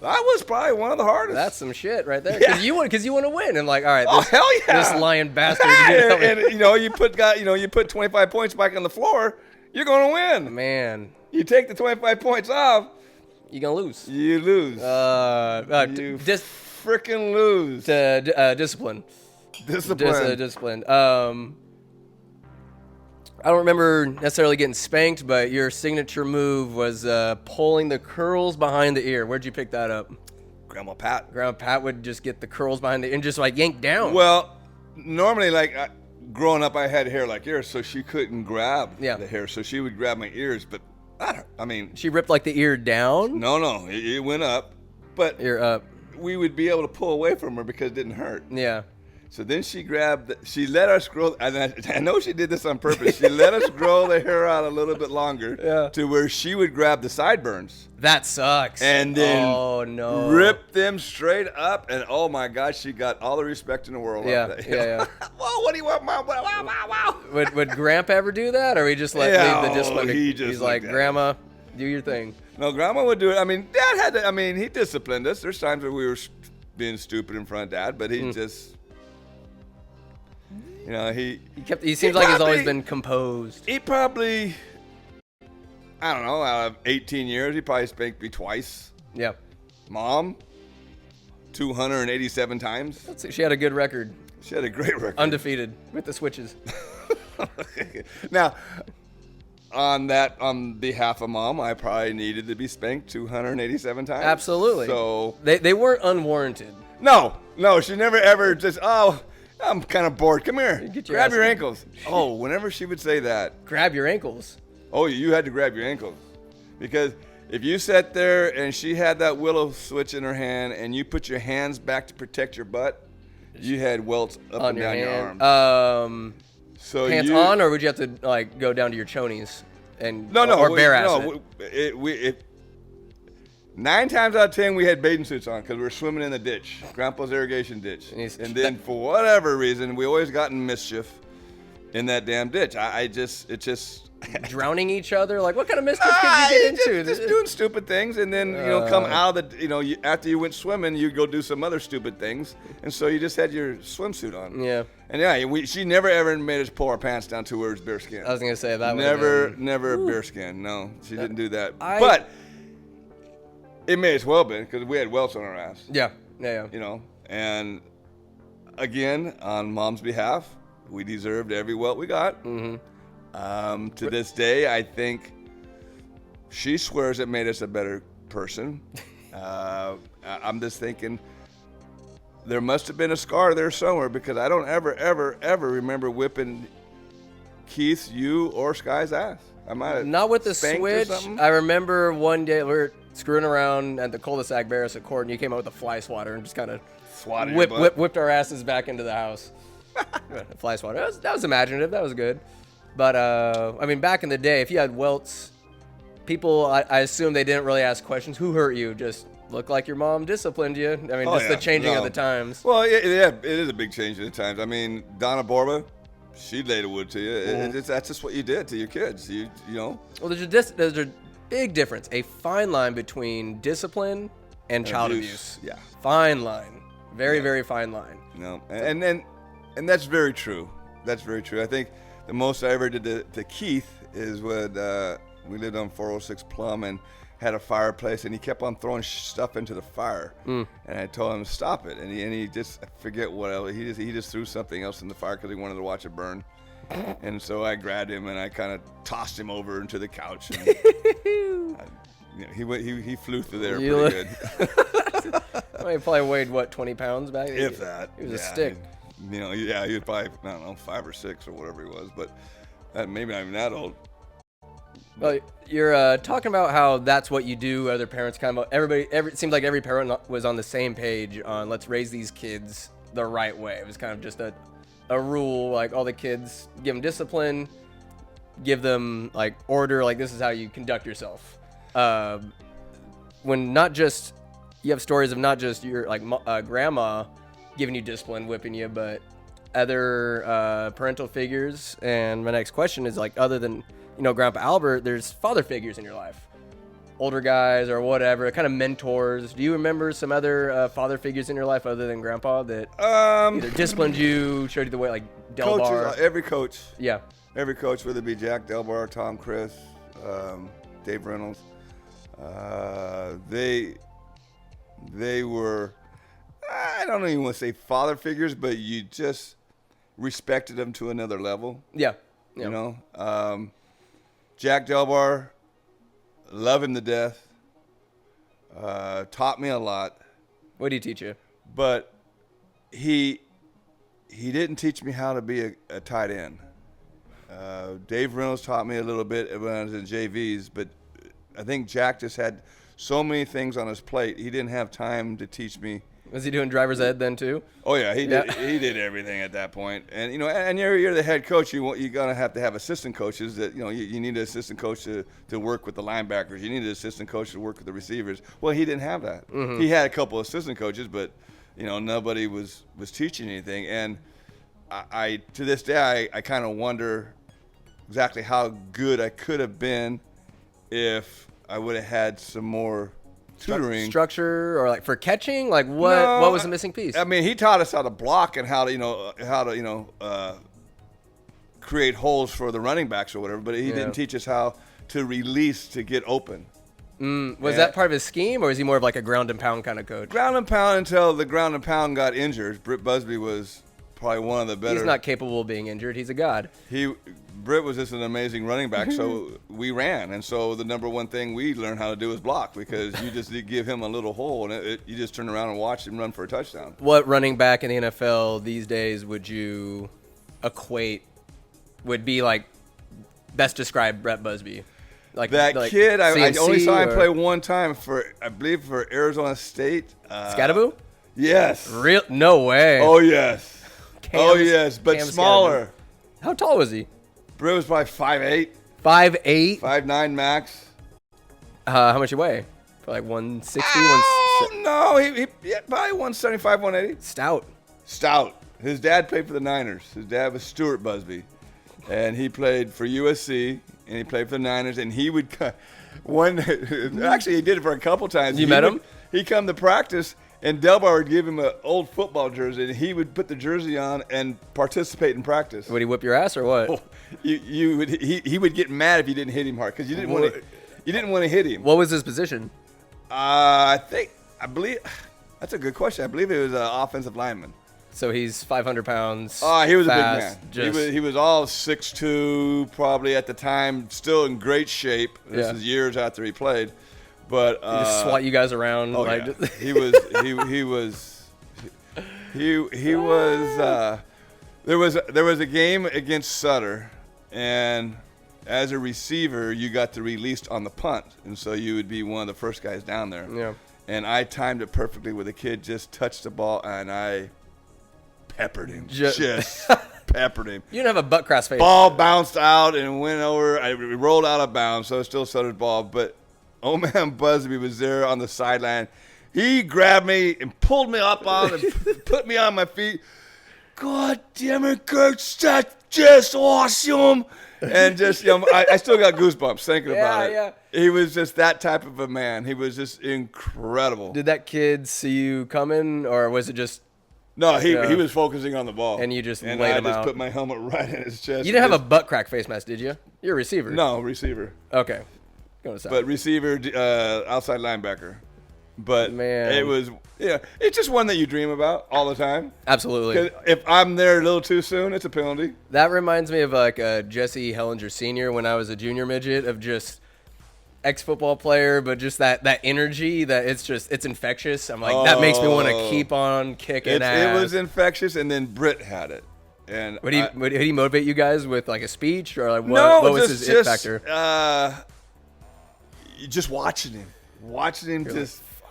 Speaker 2: that was probably one of the hardest.
Speaker 1: That's some shit right there. Because you want to win, and like, all right,
Speaker 2: hell yeah,
Speaker 1: this lying bastard.
Speaker 2: And you put 25 points back on the floor, you're gonna win.
Speaker 1: Man,
Speaker 2: you take the 25 points off,
Speaker 1: you're gonna lose.
Speaker 2: You lose. You freaking lose.
Speaker 1: Discipline. Discipline. I don't remember necessarily getting spanked, but your signature move was pulling the curls behind the ear. Where'd you pick that up?
Speaker 2: Grandma Pat.
Speaker 1: Grandma Pat would just get the curls behind the ear and just like yank down.
Speaker 2: Well, normally, growing up, I had hair like yours, so she couldn't grab the hair, so she would grab my ears, but
Speaker 1: she ripped like the ear down?
Speaker 2: No, it went up, but
Speaker 1: ear up.
Speaker 2: We would be able to pull away from her because it didn't hurt.
Speaker 1: Yeah.
Speaker 2: So then she let us grow, and I know she did this on purpose. She let us grow the hair out a little bit longer to where she would grab the sideburns.
Speaker 1: That sucks.
Speaker 2: And then rip them straight up, and oh my gosh, she got all the respect in the world.
Speaker 1: Yeah.
Speaker 2: Whoa, what do you want, Mom? Wow.
Speaker 1: Would Grandpa ever do that, or he just leave the discipline? He's like, Grandma, do your thing.
Speaker 2: No, Grandma would do it. Dad had to. He disciplined us. There's times where we were being stupid in front of Dad, but he just. He
Speaker 1: seems like he's always been composed.
Speaker 2: He probably, I don't know, out of 18 years, he probably spanked me twice.
Speaker 1: Yeah.
Speaker 2: Mom, 287 times.
Speaker 1: She had a good record.
Speaker 2: She had a great record.
Speaker 1: Undefeated with the switches.
Speaker 2: Now, on behalf of Mom, I probably needed to be spanked 287 times.
Speaker 1: Absolutely.
Speaker 2: So
Speaker 1: they weren't unwarranted.
Speaker 2: No, she never ever just, I'm kind of bored. Come here. Grab your ankles. Oh, whenever she would say that.
Speaker 1: Grab your ankles.
Speaker 2: Oh, you had to grab your ankles. Because if you sat there and she had that willow switch in her hand and you put your hands back to protect your butt, you had welts up and down your arms. So
Speaker 1: pants on, or would you have to go down to your chonies and or bare ass it?
Speaker 2: 9 times out of 10, we had bathing suits on because we were swimming in the ditch, Grandpa's irrigation ditch. And then for whatever reason, we always got in mischief. in that damn ditch. It just
Speaker 1: drowning each other. Like, what kind of mischief could you get into?
Speaker 2: Just doing stupid things, and then come out of the after you went swimming, you go do some other stupid things, and so you just had your swimsuit on.
Speaker 1: Yeah.
Speaker 2: And she never ever made us pull our pants down to where it was bare skin.
Speaker 1: I was gonna say that.
Speaker 2: Never bare skin. No, she didn't do that. But it may as well been because we had welts on our ass.
Speaker 1: Yeah.
Speaker 2: And again, on Mom's behalf, we deserved every welt we got.
Speaker 1: Mm-hmm.
Speaker 2: To this day, I think she swears it made us a better person. I'm just thinking there must have been a scar there somewhere because I don't ever remember whipping Keith, you, or Sky's ass. I might have
Speaker 1: not with the switch. I remember one day we were screwing around at the cul-de-sac Barris at court, and you came out with a fly swatter and just kind of whipped our asses back into the house. Fly swatter. That was imaginative. That was good. But I mean, back in the day, if you had welts, people, I assume they didn't really ask questions. Who hurt you? Just looked like your mom disciplined you. I mean, the changing of the times.
Speaker 2: Well, yeah, it is a big change in the times. I mean, Donna Borba, she laid a wood to you.
Speaker 1: Mm-hmm.
Speaker 2: That's just what you did to your kids. You know.
Speaker 1: Well, there's a big difference, a fine line between discipline and child abuse.
Speaker 2: Yeah.
Speaker 1: Fine line. Very fine line.
Speaker 2: No, and that's very true. That's very true. I think the most I ever did to Keith is when we lived on 406 Plum and had a fireplace, and he kept on throwing stuff into the fire. And I told him to stop it, and he just, I forget what else, he just threw something else in the fire because he wanted to watch it burn. And so I grabbed him and I kind of tossed him over into the couch. And he flew through there pretty good.
Speaker 1: Well, he probably weighed, what, 20 pounds back?
Speaker 2: If that.
Speaker 1: He was a stick.
Speaker 2: He was probably, I don't know, 5 or 6 or whatever he was, but maybe not even that old.
Speaker 1: Well, you're talking about how that's what you do. Other parents kind of, it seems like every parent was on the same page on let's raise these kids the right way. It was kind of just a rule, like all the kids, give them discipline, give them like order, like this is how you conduct yourself. When not just, you have stories of not just your like grandma giving you discipline, whipping you, but other parental figures. And my next question is like, other than, Grandpa Albert, there's father figures in your life, older guys or whatever, kind of mentors. Do you remember some other father figures in your life other than Grandpa that either disciplined you, showed you the way, like Del Bar?
Speaker 2: Coaches, every coach.
Speaker 1: Yeah.
Speaker 2: Every coach, whether it be Jack Del Bar, Tom Chris, Dave Reynolds, they were, I don't even want to say father figures, but you just respected them to another level.
Speaker 1: Yeah.
Speaker 2: Jack Del Bar, love him to death. Taught me a lot.
Speaker 1: What did he teach you?
Speaker 2: But he didn't teach me how to be a tight end. Dave Reynolds taught me a little bit when I was in JVs, but I think Jack just had so many things on his plate. He didn't have time to teach me.
Speaker 1: Was he doing driver's ed then too?
Speaker 2: Oh yeah, he did. He did everything at that point. And and you're the head coach. You're gonna have to have assistant coaches. That you need an assistant coach to work with the linebackers. You need an assistant coach to work with the receivers. Well, he didn't have that. Mm-hmm. He had a couple assistant coaches, but nobody was teaching anything. And I to this day I kind of wonder exactly how good I could have been if I would have had some more tutoring
Speaker 1: structure, or like for catching, like what was the missing piece?
Speaker 2: I mean, he taught us how to block and how to create holes for the running backs or whatever, but he didn't teach us how to release to get open.
Speaker 1: Was that part of his scheme, or is he more of like a ground and pound kind of coach?
Speaker 2: Ground and pound until the ground and pound got injured. Britt Busby was probably one of the better.
Speaker 1: He's not capable of being injured. He's a god.
Speaker 2: Britt was just an amazing running back, so we ran. And so the number one thing we learned how to do is block, because you just give him a little hole, and you just turn around and watch him run for a touchdown.
Speaker 1: What running back in the NFL these days would you equate, would be like best describe Brett Busby? Like
Speaker 2: that
Speaker 1: like
Speaker 2: kid, I only saw him
Speaker 1: or
Speaker 2: play one time I believe for Arizona State.
Speaker 1: Scattaboo?
Speaker 2: Yes.
Speaker 1: Real? No way.
Speaker 2: Oh, yes. But smaller.
Speaker 1: Scattaboo. How tall was he?
Speaker 2: Britt was probably 5'8".
Speaker 1: 5'8"?
Speaker 2: 5'9" max.
Speaker 1: How much you weigh? For like 160?
Speaker 2: No, he probably 175, 180.
Speaker 1: Stout.
Speaker 2: His dad played for the Niners. His dad was Stuart Busby. and he played for USC, and he played for the Niners, and he would actually he did it for a couple times.
Speaker 1: You met him?
Speaker 2: He'd come to practice, and Delbar would give him an old football jersey, and he would put the jersey on and participate in practice.
Speaker 1: Would he whip your ass or what?
Speaker 2: Oh, he would get mad if you didn't hit him hard because you didn't want to hit him.
Speaker 1: What was his position?
Speaker 2: I believe that's a good question. I believe it was an offensive lineman.
Speaker 1: So he's 500 pounds.
Speaker 2: Oh, he was
Speaker 1: fast,
Speaker 2: a big man. He was all 6'2", probably at the time, still in great shape. This is years after he played, but
Speaker 1: he just swat you guys around.
Speaker 2: Oh,
Speaker 1: like,
Speaker 2: yeah. he was. There was a game against Sutter, and as a receiver, you got the released on the punt, and so you would be one of the first guys down there.
Speaker 1: Yeah.
Speaker 2: And I timed it perfectly where the kid just touched the ball, and I peppered him. Just peppered him.
Speaker 1: You didn't have a butt crack face.
Speaker 2: Ball bounced out and went over. I rolled out of bounds, so it's still Sutter's ball. But old man Busby was there on the sideline. He grabbed me and pulled me up on and put me on my feet. God damn it, Geerts, that's just awesome. And just, I still got goosebumps thinking about it.
Speaker 1: Yeah.
Speaker 2: He was just that type of a man. He was just incredible.
Speaker 1: Did that kid see you coming, or was it just?
Speaker 2: No, he was focusing on the ball.
Speaker 1: And you just laid him
Speaker 2: I just
Speaker 1: out.
Speaker 2: put my helmet right in his chest.
Speaker 1: You didn't have a butt crack face mask, did you? You're a receiver.
Speaker 2: No, receiver.
Speaker 1: Okay. Go to side.
Speaker 2: But receiver, outside linebacker. But
Speaker 1: Man.
Speaker 2: it was, it's just one that you dream about all the time.
Speaker 1: Absolutely.
Speaker 2: 'Cause if I'm there a little too soon, it's a penalty.
Speaker 1: That reminds me of like Jesse Hellinger Sr. when I was a junior midget, of just ex-football player, but just that energy that it's infectious. I'm like, that makes me want to keep on kicking ass.
Speaker 2: It was infectious, and then Britt had it. And
Speaker 1: Would he motivate you guys with like a speech, or like what was his it factor?
Speaker 2: Just watching him.
Speaker 1: You're like,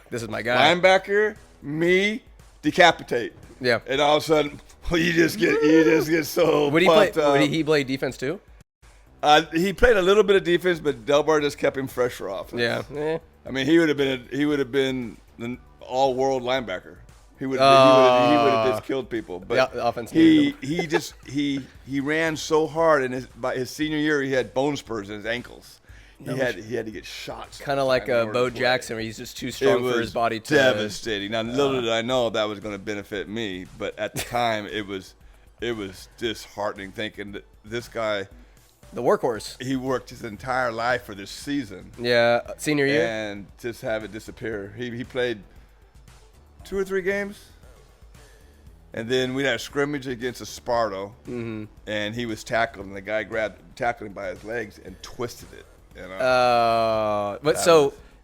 Speaker 1: this is my guy.
Speaker 2: Linebacker, me, decapitate.
Speaker 1: Yeah.
Speaker 2: And all of a sudden, you just get so pumped up.
Speaker 1: Would he play defense too?
Speaker 2: He played a little bit of defense, but Delbar just kept him fresh for offense.
Speaker 1: Yeah.
Speaker 2: I mean, he would have been an all-world linebacker. He would have just killed people. But
Speaker 1: the offense
Speaker 2: he ran so hard, and by his senior year, he had bone spurs in his ankles. He had to get shot.
Speaker 1: Kind of like Bo Jackson, where he's just too strong for his body to.
Speaker 2: Devastating. Now, little did I know that was going to benefit me, but at the time, it was disheartening thinking that this guy.
Speaker 1: The workhorse.
Speaker 2: He worked his entire life for this season.
Speaker 1: Yeah, senior year.
Speaker 2: And just have it disappear. He played 2 or 3 games. And then we had a scrimmage against Esparto. Mm-hmm. And he was tackled, and the guy tackled him by his legs and twisted it.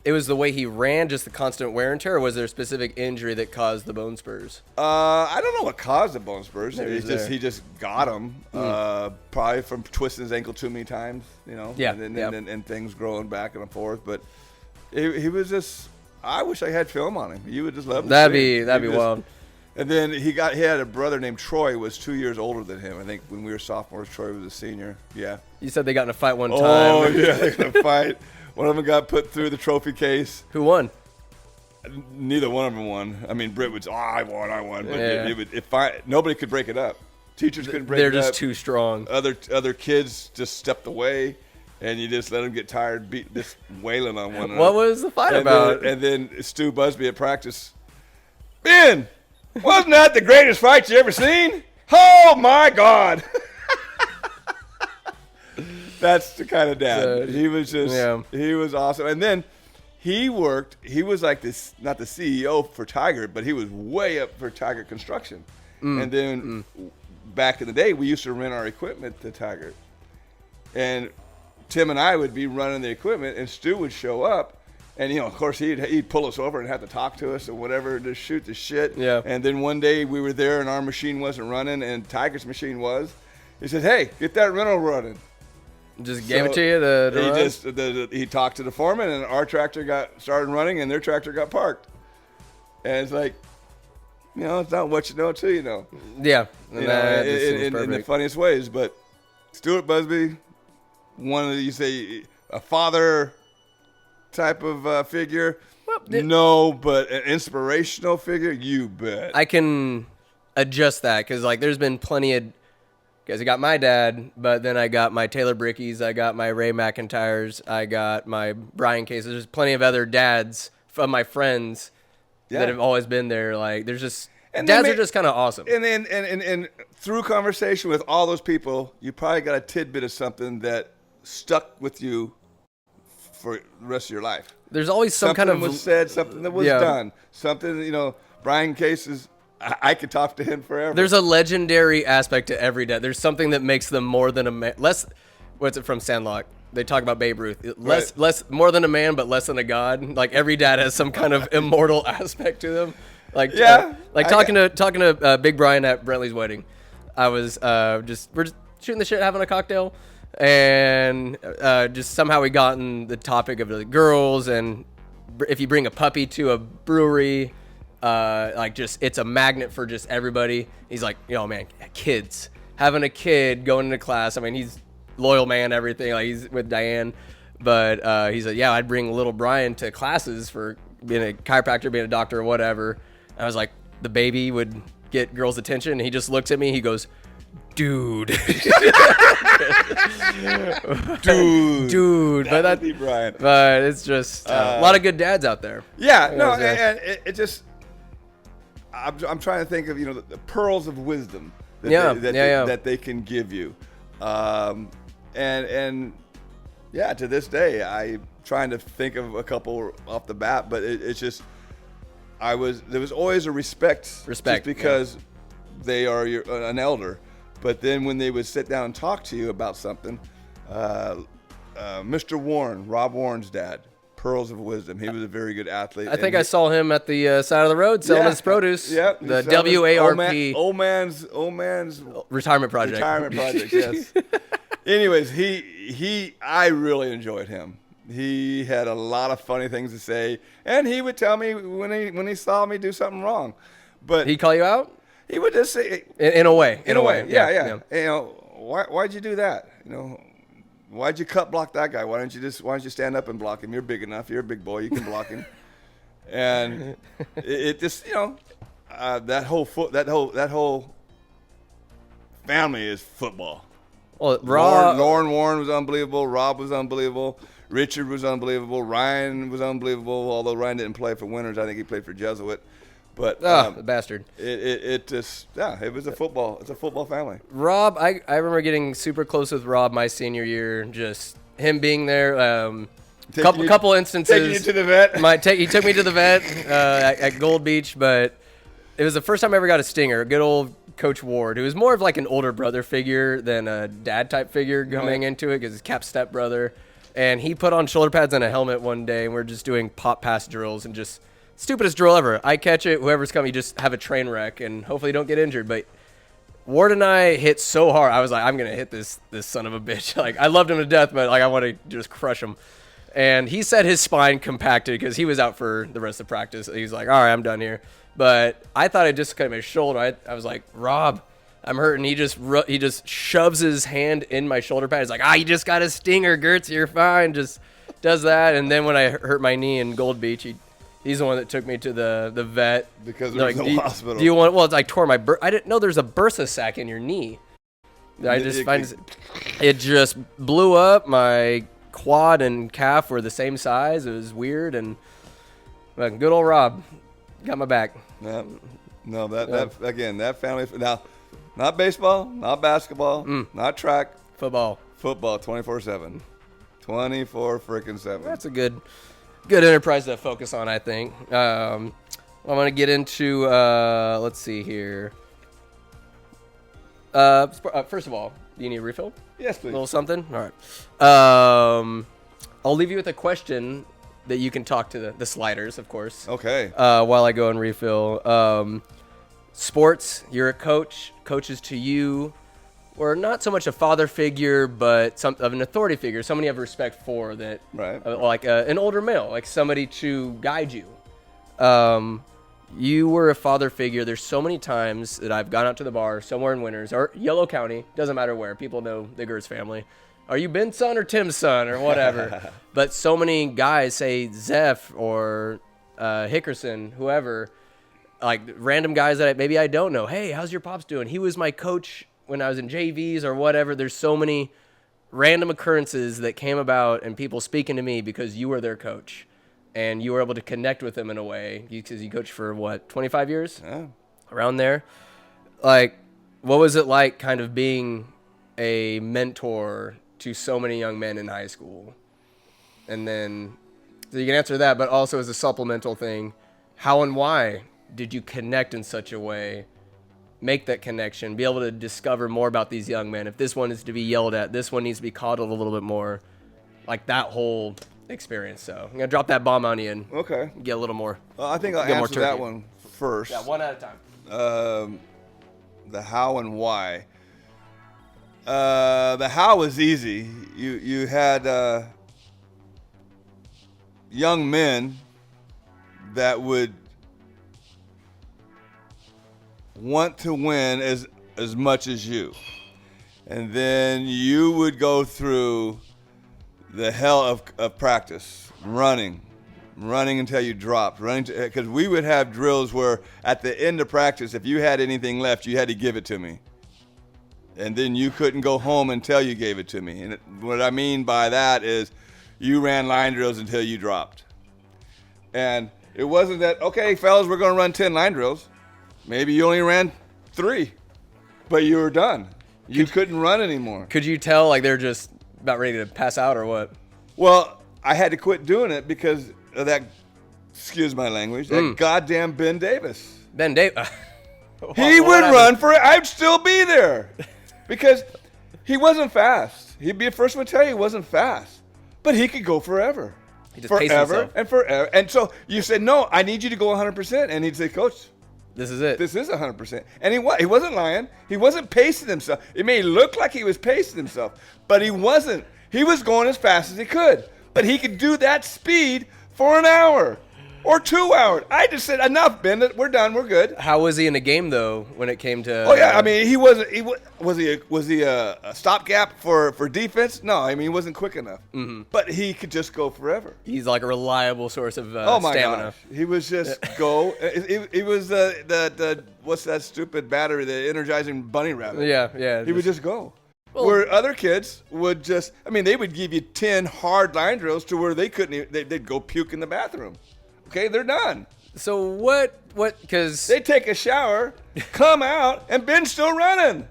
Speaker 2: It
Speaker 1: was the way he ran, just the constant wear and tear, or was there a specific injury that caused the bone spurs?
Speaker 2: I don't know what caused the bone spurs. He just got them, probably from twisting his ankle too many times,
Speaker 1: Yeah,
Speaker 2: and things growing back and forth. But he was just. I wish I had film on him. You would just love to see him.
Speaker 1: That'd be wild.
Speaker 2: And then he had a brother named Troy, who was 2 years older than him. I think when we were sophomores, Troy was a senior. Yeah.
Speaker 1: You said they got in a fight one time.
Speaker 2: Oh yeah, they got in a fight. One of them got put through the trophy case.
Speaker 1: Who won?
Speaker 2: Neither one of them won. I mean, Britt would say, I won. But
Speaker 1: Yeah.
Speaker 2: nobody could break it up. Teachers couldn't break it up.
Speaker 1: They're just too strong.
Speaker 2: Other kids just stepped away, and you just let them get tired, just wailing on one another.
Speaker 1: What was the fight about?
Speaker 2: And then Stu Busby at practice, Ben, wasn't that the greatest fight you ever seen? Oh, my God. That's the kind of dad. He was he was awesome. And then he was like this, not the CEO for Tiger, but he was way up for Tiger Construction. And then back in the day, we used to rent our equipment to Tiger. And Tim and I would be running the equipment, and Stu would show up. And, of course, he'd pull us over and have to talk to us or whatever to shoot the shit.
Speaker 1: Yeah.
Speaker 2: And then one day we were there and our machine wasn't running and Tiger's machine was. He said, hey, get that rental running.
Speaker 1: Just gave it to you to run?
Speaker 2: He talked to the foreman, and our tractor started running, and their tractor got parked. And it's like, it's not what you know until you know.
Speaker 1: Yeah.
Speaker 2: In the funniest ways. But Stuart Busby, one of a father type of figure. No, but an inspirational figure, you bet.
Speaker 1: I can adjust that because, there's been plenty of because I got my dad, but then I got my Taylor Brickies, I got my Ray McIntyres, I got my Brian Cases. There's plenty of other dads from my friends that have always been there. Like, there's just dads are just kind of awesome.
Speaker 2: And through conversation with all those people, you probably got a tidbit of something that stuck with you for the rest of your life.
Speaker 1: There's always something
Speaker 2: was said, something that was done, something, Brian Cases, I could talk to him forever.
Speaker 1: There's a legendary aspect to every dad. There's something that makes them more than a man. What's it from Sandlot? They talk about Babe Ruth. Less, more than a man, but less than a god. Like, every dad has some kind of immortal aspect to them. Like, talking to Big Brian at Brentley's wedding. I was we're just shooting the shit, having a cocktail, and just somehow we got in the topic of the girls, and if you bring a puppy to a brewery, it's a magnet for just everybody. He's like, man, kids, having a kid going into class. I mean, he's loyal man, everything. Like, he's with Diane, but he said, I'd bring little Brian to classes for being a chiropractor, being a doctor, or whatever. I was like, the baby would get girls' attention, and he just looks at me. He goes, dude. dude.
Speaker 2: That would be Brian.
Speaker 1: But it's just a lot of good dads out there.
Speaker 2: Yeah, and it just, I'm trying to think of, the pearls of wisdom that they can give you. To this day, I'm trying to think of a couple off the bat, but it's just, there was always a respect just because they are an elder. But then when they would sit down and talk to you about something, Mr. Warren, Rob Warren's dad, pearls of wisdom. He was a very good athlete.
Speaker 1: I think I saw him at the side of the road selling his produce.
Speaker 2: Yep.
Speaker 1: The WARP.
Speaker 2: Old man's
Speaker 1: retirement project.
Speaker 2: Yes. Anyways, I really enjoyed him. He had a lot of funny things to say, and he would tell me when he saw me do something wrong. But
Speaker 1: he'd call you out?
Speaker 2: He would just say
Speaker 1: in a way.
Speaker 2: Yeah. Why'd you do that? Why'd you cut block that guy? Why don't you stand up and block him? You're big enough. You're a big boy. You can block him. And it just that whole family is football.
Speaker 1: Well,
Speaker 2: Lauren Warren was unbelievable. Rob was unbelievable. Richard was unbelievable. Ryan was unbelievable. Although Ryan didn't play for Winters, I think he played for Jesuit. But
Speaker 1: the bastard.
Speaker 2: It was a football. It's a football family.
Speaker 1: Rob, I remember getting super close with Rob my senior year. Just him being there. Couple instances.
Speaker 2: Taking you to the vet.
Speaker 1: He took me to the vet at Gold Beach, but it was the first time I ever got a stinger. Good old Coach Ward, who was more of like an older brother figure than a dad type figure coming into it, because he's Cap's stepbrother. And he put on shoulder pads and a helmet one day, and we're just doing pop pass drills, and just stupidest drill ever. I catch it, whoever's coming, you just have a train wreck and hopefully don't get injured. But Ward and I hit so hard, I was like, I'm gonna hit this son of a bitch. Like, I loved him to death, but like, I want to just crush him. And he said his spine compacted because he was out for the rest of practice. He's like, all right, I'm done here. But I thought I just cut his shoulder. I was like, Rob, I'm hurting. He just shoves his hand in my shoulder pad. He's like, you just got a stinger, Geerts. You're fine. Just does that. And then when I hurt my knee in Gold Beach, he's the one that took me to the vet.
Speaker 2: Because there was no hospital.
Speaker 1: Do you want? Well, it's like tore my. I didn't know there's a bursa sac in your knee. It just blew up. My quad and calf were the same size. It was weird, and good old Rob got my back.
Speaker 2: Yeah. No, that family. Now, not baseball, not basketball, not track.
Speaker 1: Football
Speaker 2: 24/7. 24 freaking 7.
Speaker 1: That's a good enterprise to focus on, I think. I'm going to get into, let's see here. First of all, do you need a refill?
Speaker 2: Yes, please.
Speaker 1: A little something? All right. I'll leave you with a question that you can talk to the sliders, of course.
Speaker 2: Okay.
Speaker 1: While I go and refill. Sports, you're a coach. Coaches to you, or not so much a father figure, but some of an authority figure, somebody you have respect for, that,
Speaker 2: right?
Speaker 1: Like an older male, like somebody to guide you. You were a father figure. There's so many times that I've gone out to the bar somewhere in Winters or Yellow County, doesn't matter where. People know the Geerts family. Are you Ben's son or Tim's son or whatever? But so many guys say Zeph or Hickerson, whoever, like random guys that maybe I don't know. Hey, how's your pops doing? He was my coach when I was in JVs or whatever, there's so many random occurrences that came about and people speaking to me because you were their coach and you were able to connect with them in a way because you coached for what, 25 years?
Speaker 2: Yeah.
Speaker 1: Around there. Like, what was it like kind of being a mentor to so many young men in high school? And then, so you can answer that, but also as a supplemental thing, how and why did you connect in such a way, make that connection, be able to discover more about these young men? If this one is to be yelled at, this one needs to be coddled a little bit more, like that whole experience. So I'm going to drop that bomb on you and get a little more.
Speaker 2: Well, I think I'll answer that one first.
Speaker 1: Yeah, one at a time.
Speaker 2: The how and why. The how was easy. You had young men that would want to win as much as you. And then you would go through the hell of practice, running until you dropped, because we would have drills where at the end of practice, if you had anything left, you had to give it to me. And then you couldn't go home until you gave it to me. And what I mean by that is you ran line drills until you dropped. And it wasn't that, okay, fellas, we're going to run 10 line drills. Maybe you only ran 3, but you were done. You couldn't run anymore.
Speaker 1: Could you tell like they're just about ready to pass out or what?
Speaker 2: Well, I had to quit doing it because of that, excuse my language, that goddamn Ben Davis.
Speaker 1: Ben Davis.
Speaker 2: He would run for it. I'd still be there because he wasn't fast. He'd be the first one to tell you he wasn't fast, but he could go forever.
Speaker 1: He just paced himself.
Speaker 2: And forever. And so you said, no, I need you to go 100%. And he'd say, Coach,
Speaker 1: this is it.
Speaker 2: This is 100%. And he wasn't lying. He wasn't pacing himself. It may look like he was pacing himself, but he wasn't. He was going as fast as he could. But he could do that speed for an hour or 2 hours. I just said, enough, Ben. We're done. We're good.
Speaker 1: How was he in the game, though, when it came to...
Speaker 2: Oh, yeah. I mean, he wasn't... Was he a stopgap for defense? No. I mean, he wasn't quick enough. Mm-hmm. But he could just go forever.
Speaker 1: He's like a reliable source of
Speaker 2: oh my
Speaker 1: stamina.
Speaker 2: Gosh. He was just go. He was the what's that stupid battery, the energizing bunny rabbit.
Speaker 1: Yeah.
Speaker 2: He would just go. Well, where other kids would just... I mean, they would give you 10 hard line drills to where they couldn't even... They'd go puke in the bathroom. Okay, they're done.
Speaker 1: So what, because...
Speaker 2: They take a shower, come out, and Ben's still running.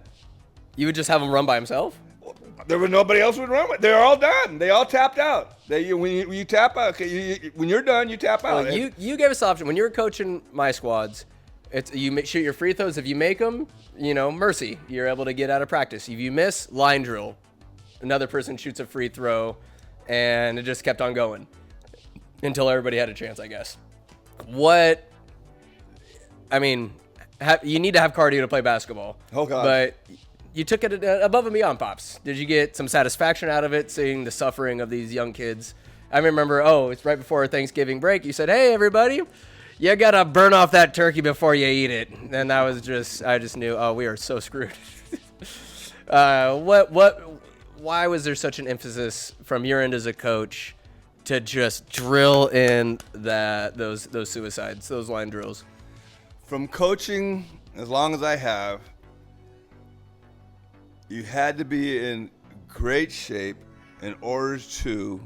Speaker 1: You would just have him run by himself?
Speaker 2: There was nobody else would run. They're all done. They all tapped out. When you tap out, okay, when you're done, you tap out.
Speaker 1: Well, you gave us the option. When you were coaching my squads, it's you shoot your free throws. If you make them, mercy. You're able to get out of practice. If you miss, line drill. Another person shoots a free throw, and it just kept on going. Until everybody had a chance, I guess. You need to have cardio to play basketball.
Speaker 2: Oh, God.
Speaker 1: But you took it above and beyond, Pops. Did you get some satisfaction out of it, seeing the suffering of these young kids? I remember, it's right before Thanksgiving break. You said, hey, everybody, you got to burn off that turkey before you eat it. And that was I just knew, we are so screwed. Why was there such an emphasis from your end as a coach to just drill in those suicides, those line drills?
Speaker 2: From coaching, as long as I have, you had to be in great shape in order to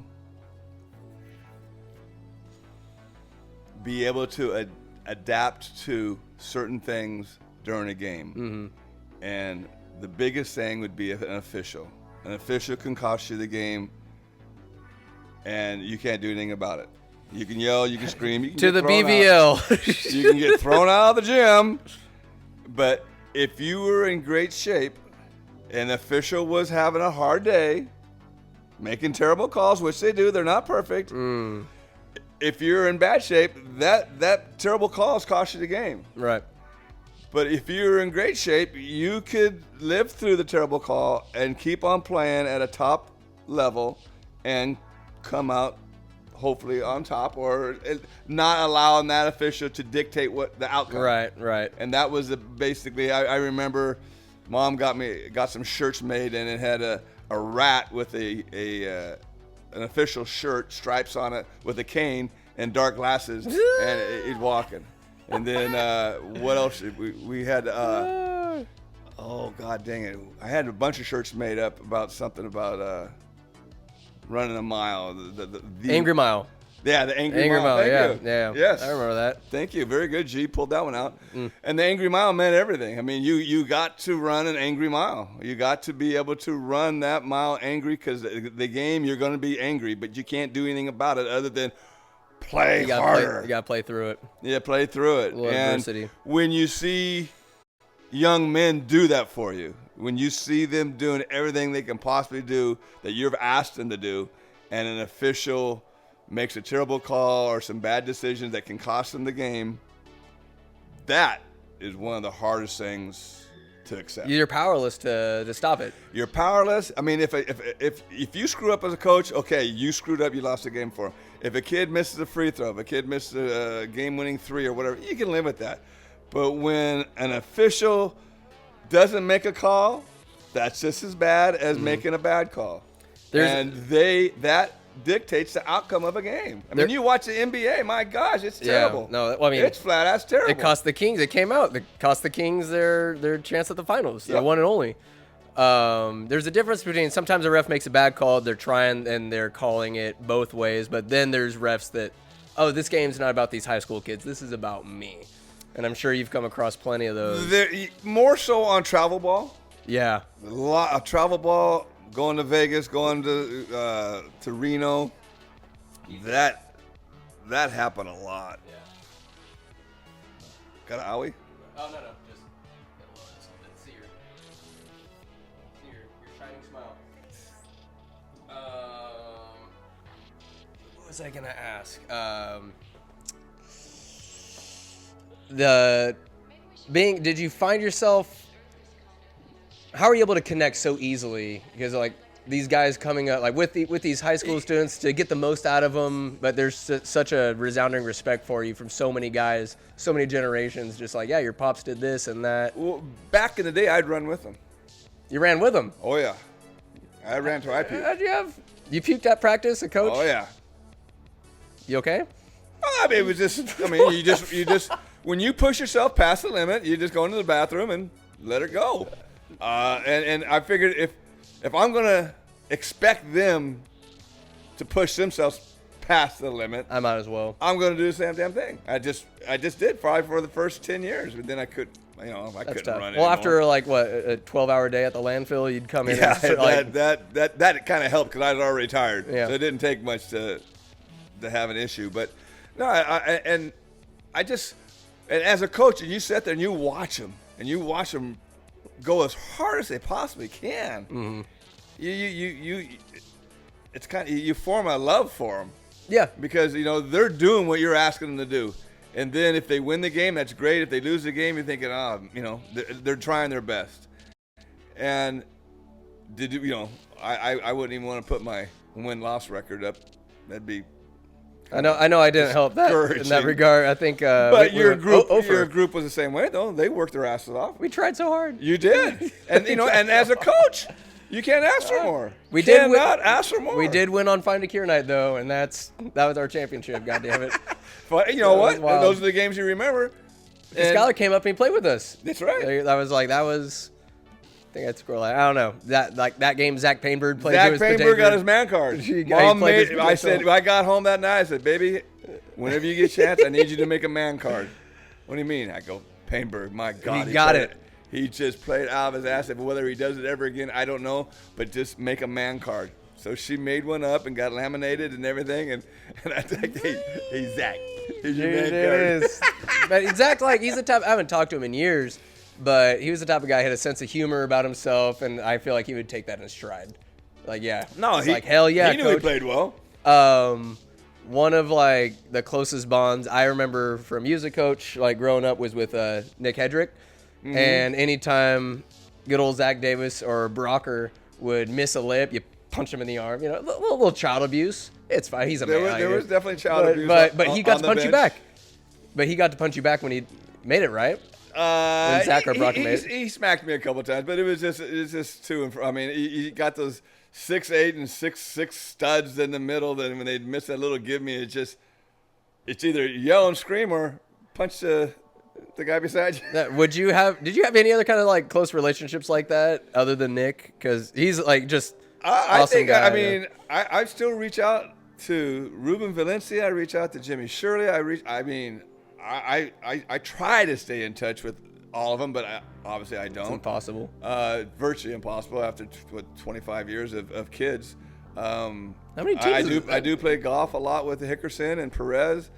Speaker 2: be able to adapt to certain things during a game. Mm-hmm. And the biggest thing would be an official. An official can cost you the game, and you can't do anything about it. You can yell, you can scream, you can
Speaker 1: to the BVL.
Speaker 2: You can get thrown out of the gym, but if you were in great shape, an official was having a hard day, making terrible calls, which they do, they're not perfect. If you're in bad shape, that terrible calls cost you the game.
Speaker 1: Right.
Speaker 2: But if you're in great shape, you could live through the terrible call and keep on playing at a top level and come out hopefully on top, or not allowing that official to dictate what the outcome.
Speaker 1: Right.
Speaker 2: And that was basically, I remember Mom got some shirts made, and it had a rat with an official shirt, stripes on it, with a cane and dark glasses, and he's walking. And then what else? We had Oh, God dang it. I had a bunch of shirts made up about something about running a mile. The
Speaker 1: Angry Mile.
Speaker 2: Yeah, the Angry
Speaker 1: Mile.
Speaker 2: Thank
Speaker 1: Yeah,
Speaker 2: you.
Speaker 1: yeah.
Speaker 2: Yes.
Speaker 1: I remember that.
Speaker 2: Thank you. Very good, G. Pulled that one out. And the Angry Mile meant everything. I mean, you got to run an angry mile. You got to be able to run that mile angry because the game, you're going to be angry, but you can't do anything about it other than play harder.
Speaker 1: You got to play through it.
Speaker 2: Yeah, play through it.
Speaker 1: A little
Speaker 2: and
Speaker 1: adversity.
Speaker 2: When you see young men do that for you, when you see them doing everything they can possibly do that you've asked them to do, and an official makes a terrible call or some bad decisions that can cost them the game, that is one of the hardest things to accept.
Speaker 1: You're powerless to stop it.
Speaker 2: You're powerless. I mean, if you screw up as a coach, okay, you screwed up, you lost the game for him. If a kid misses a free throw, if a kid misses a game-winning three or whatever, you can live with that. But when an official doesn't make a call, that's just as bad as making a bad call. That dictates the outcome of a game. I mean, you watch the NBA, my gosh, it's terrible.
Speaker 1: No, I mean,
Speaker 2: it's flat ass terrible.
Speaker 1: It cost the Kings. It came out. It cost the Kings their chance at the finals. Their one and only. There's a difference between sometimes a ref makes a bad call, they're trying and they're calling it both ways, but then there's refs that, oh, this game's not about these high school kids. This is about me. And I'm sure you've come across plenty of those.
Speaker 2: More so on travel ball.
Speaker 1: Yeah.
Speaker 2: A lot of travel ball, going to Vegas, going to Reno. That happened a lot.
Speaker 1: Yeah.
Speaker 2: Got an owie?
Speaker 1: Oh, no. Just see your shining smile. What was I going to ask? Did you find yourself, how are you able to connect so easily? Because like these guys coming up, like with these high school students, to get the most out of them, but there's such a resounding respect for you from so many guys, so many generations, just like, yeah, your pops did this and that.
Speaker 2: Well, back in the day, I'd run with them.
Speaker 1: You ran with them?
Speaker 2: Oh, yeah. I ran till I puked.
Speaker 1: How'd you puked at practice, a coach?
Speaker 2: Oh, yeah.
Speaker 1: You okay?
Speaker 2: I mean, it was just, you just, when you push yourself past the limit, you just go into the bathroom and let it go. And I figured if I'm going to expect them to push themselves past the limit,
Speaker 1: I might as well.
Speaker 2: I'm going to do the same damn thing. I just did probably for the first 10 years, but then I couldn't
Speaker 1: That's
Speaker 2: run it.
Speaker 1: Well, after like a 12-hour day at the landfill, you'd come in.
Speaker 2: Yeah,
Speaker 1: and
Speaker 2: that kind of helped because I was already tired.
Speaker 1: Yeah.
Speaker 2: So it didn't take much to have an issue. But no, and as a coach, and you sit there and you watch them go as hard as they possibly can.
Speaker 1: Mm-hmm.
Speaker 2: It's kind of, you form a love for them.
Speaker 1: Yeah.
Speaker 2: Because they're doing what you're asking them to do. And then if they win the game, that's great. If they lose the game, you're thinking, they're trying their best. And I wouldn't even want to put my win-loss record up. That'd be.
Speaker 1: I know. I didn't help that in that regard. I think.
Speaker 2: But your group was the same way, though. They worked their asses off.
Speaker 1: We tried so hard.
Speaker 2: You did, and and as a coach, you can't ask for more.
Speaker 1: We did
Speaker 2: not ask for more.
Speaker 1: We did win on Find a Cure night, though, and that was our championship. God damn it!
Speaker 2: But you know what? Those are the games you remember.
Speaker 1: Skylar came up and he played with us.
Speaker 2: That's right.
Speaker 1: That was. I think I'd scroll. I don't know that game. Zach Painberg played.
Speaker 2: Zach Painberg got his man card. I got home that night. I said, "Baby, whenever you get a chance, I need you to make a man card." What do you mean? I go, Painberg. My God,
Speaker 1: he got it.
Speaker 2: He just played out of his ass. Whether he does it ever again, I don't know. But just make a man card. So she made one up and got laminated and everything. And I think, hey Zach, here's your man card.
Speaker 1: But Zach, he's the type. I haven't talked to him in years. But he was the type of guy who had a sense of humor about himself, and I feel like he would take that in stride. Hell yeah,
Speaker 2: he knew
Speaker 1: coach.
Speaker 2: He played well.
Speaker 1: One of the closest bonds I remember from music coach, growing up, was with Nick Hedrick, and anytime good old Zach Davis or Brocker would miss a lip, you punch him in the arm. Little child abuse. It's fine. He's a man.
Speaker 2: There was definitely child abuse.
Speaker 1: But he got to punch you back. But he got to punch you back when he made it, right? When Zach or Brock made it.
Speaker 2: He smacked me a couple of times, but it was just to and fro. I mean, he got those 6'8" and 6'6" studs in the middle. Then when they'd miss that little give me, it's either yell and scream or punch the the guy beside you.
Speaker 1: Did you have any other kind of like close relationships like that other than Nick? Because he's like just awesome guy.
Speaker 2: I mean, I still reach out to Ruben Valencia. I reach out to Jimmy Shirley. I try to stay in touch with all of them, but obviously I don't.
Speaker 1: It's impossible.
Speaker 2: Virtually impossible after 25 years of kids.
Speaker 1: How many teams?
Speaker 2: I do play golf a lot with Hickerson and Perez.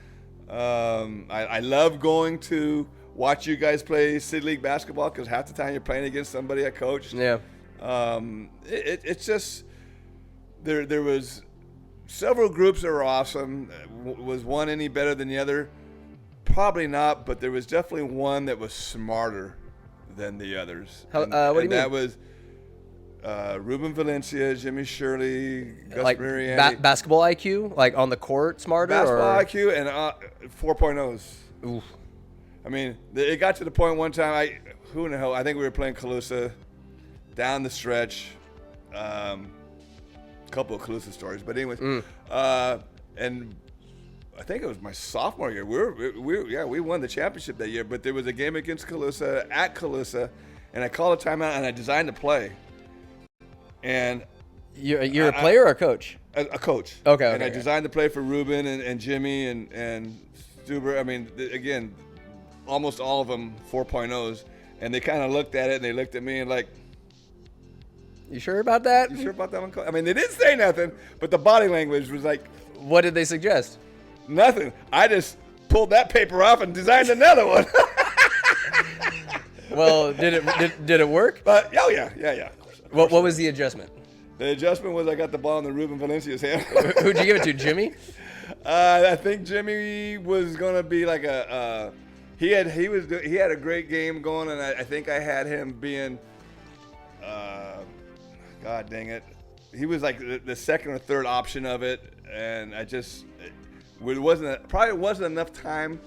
Speaker 2: I love going to watch you guys play City League basketball because half the time you're playing against somebody I coached.
Speaker 1: Yeah.
Speaker 2: It's just there was several groups that were awesome. Was one any better than the other? Probably not, but there was definitely one that was smarter than the others.
Speaker 1: What do you mean?
Speaker 2: That was Ruben Valencia, Jimmy Shirley, Gus
Speaker 1: Like
Speaker 2: Mariani.
Speaker 1: basketball IQ, like on the court, smarter.
Speaker 2: Basketball
Speaker 1: or?
Speaker 2: IQ and 4.0s.
Speaker 1: Oof.
Speaker 2: I mean, it got to the point one time. Who in the hell? I think we were playing Calusa down the stretch. A couple of Calusa stories, but anyways, and I think it was my sophomore year. We won the championship that year, but there was a game against Calusa at Calusa, and I called a timeout and I designed a play. And
Speaker 1: you're a player or a coach?
Speaker 2: A coach.
Speaker 1: Okay.
Speaker 2: And I designed the play for Ruben and Jimmy and Stuber. I mean, again, almost all of them 4.0s, and they kind of looked at it and they looked at me and like,
Speaker 1: you sure about that?
Speaker 2: "You sure about that one, coach?" I mean, they didn't say nothing, but the body language was like,
Speaker 1: what did they suggest?
Speaker 2: nothing. I just pulled that paper off and designed another one.
Speaker 1: Well, did it work?
Speaker 2: But yeah.
Speaker 1: What was the adjustment?
Speaker 2: The adjustment was I got the ball in the Ruben Valencia's hand.
Speaker 1: Who'd you give it to, Jimmy?
Speaker 2: I think Jimmy was gonna be like he had a great game going, and I think I had him being God dang it, he was like the second or third option of it, and probably wasn't enough time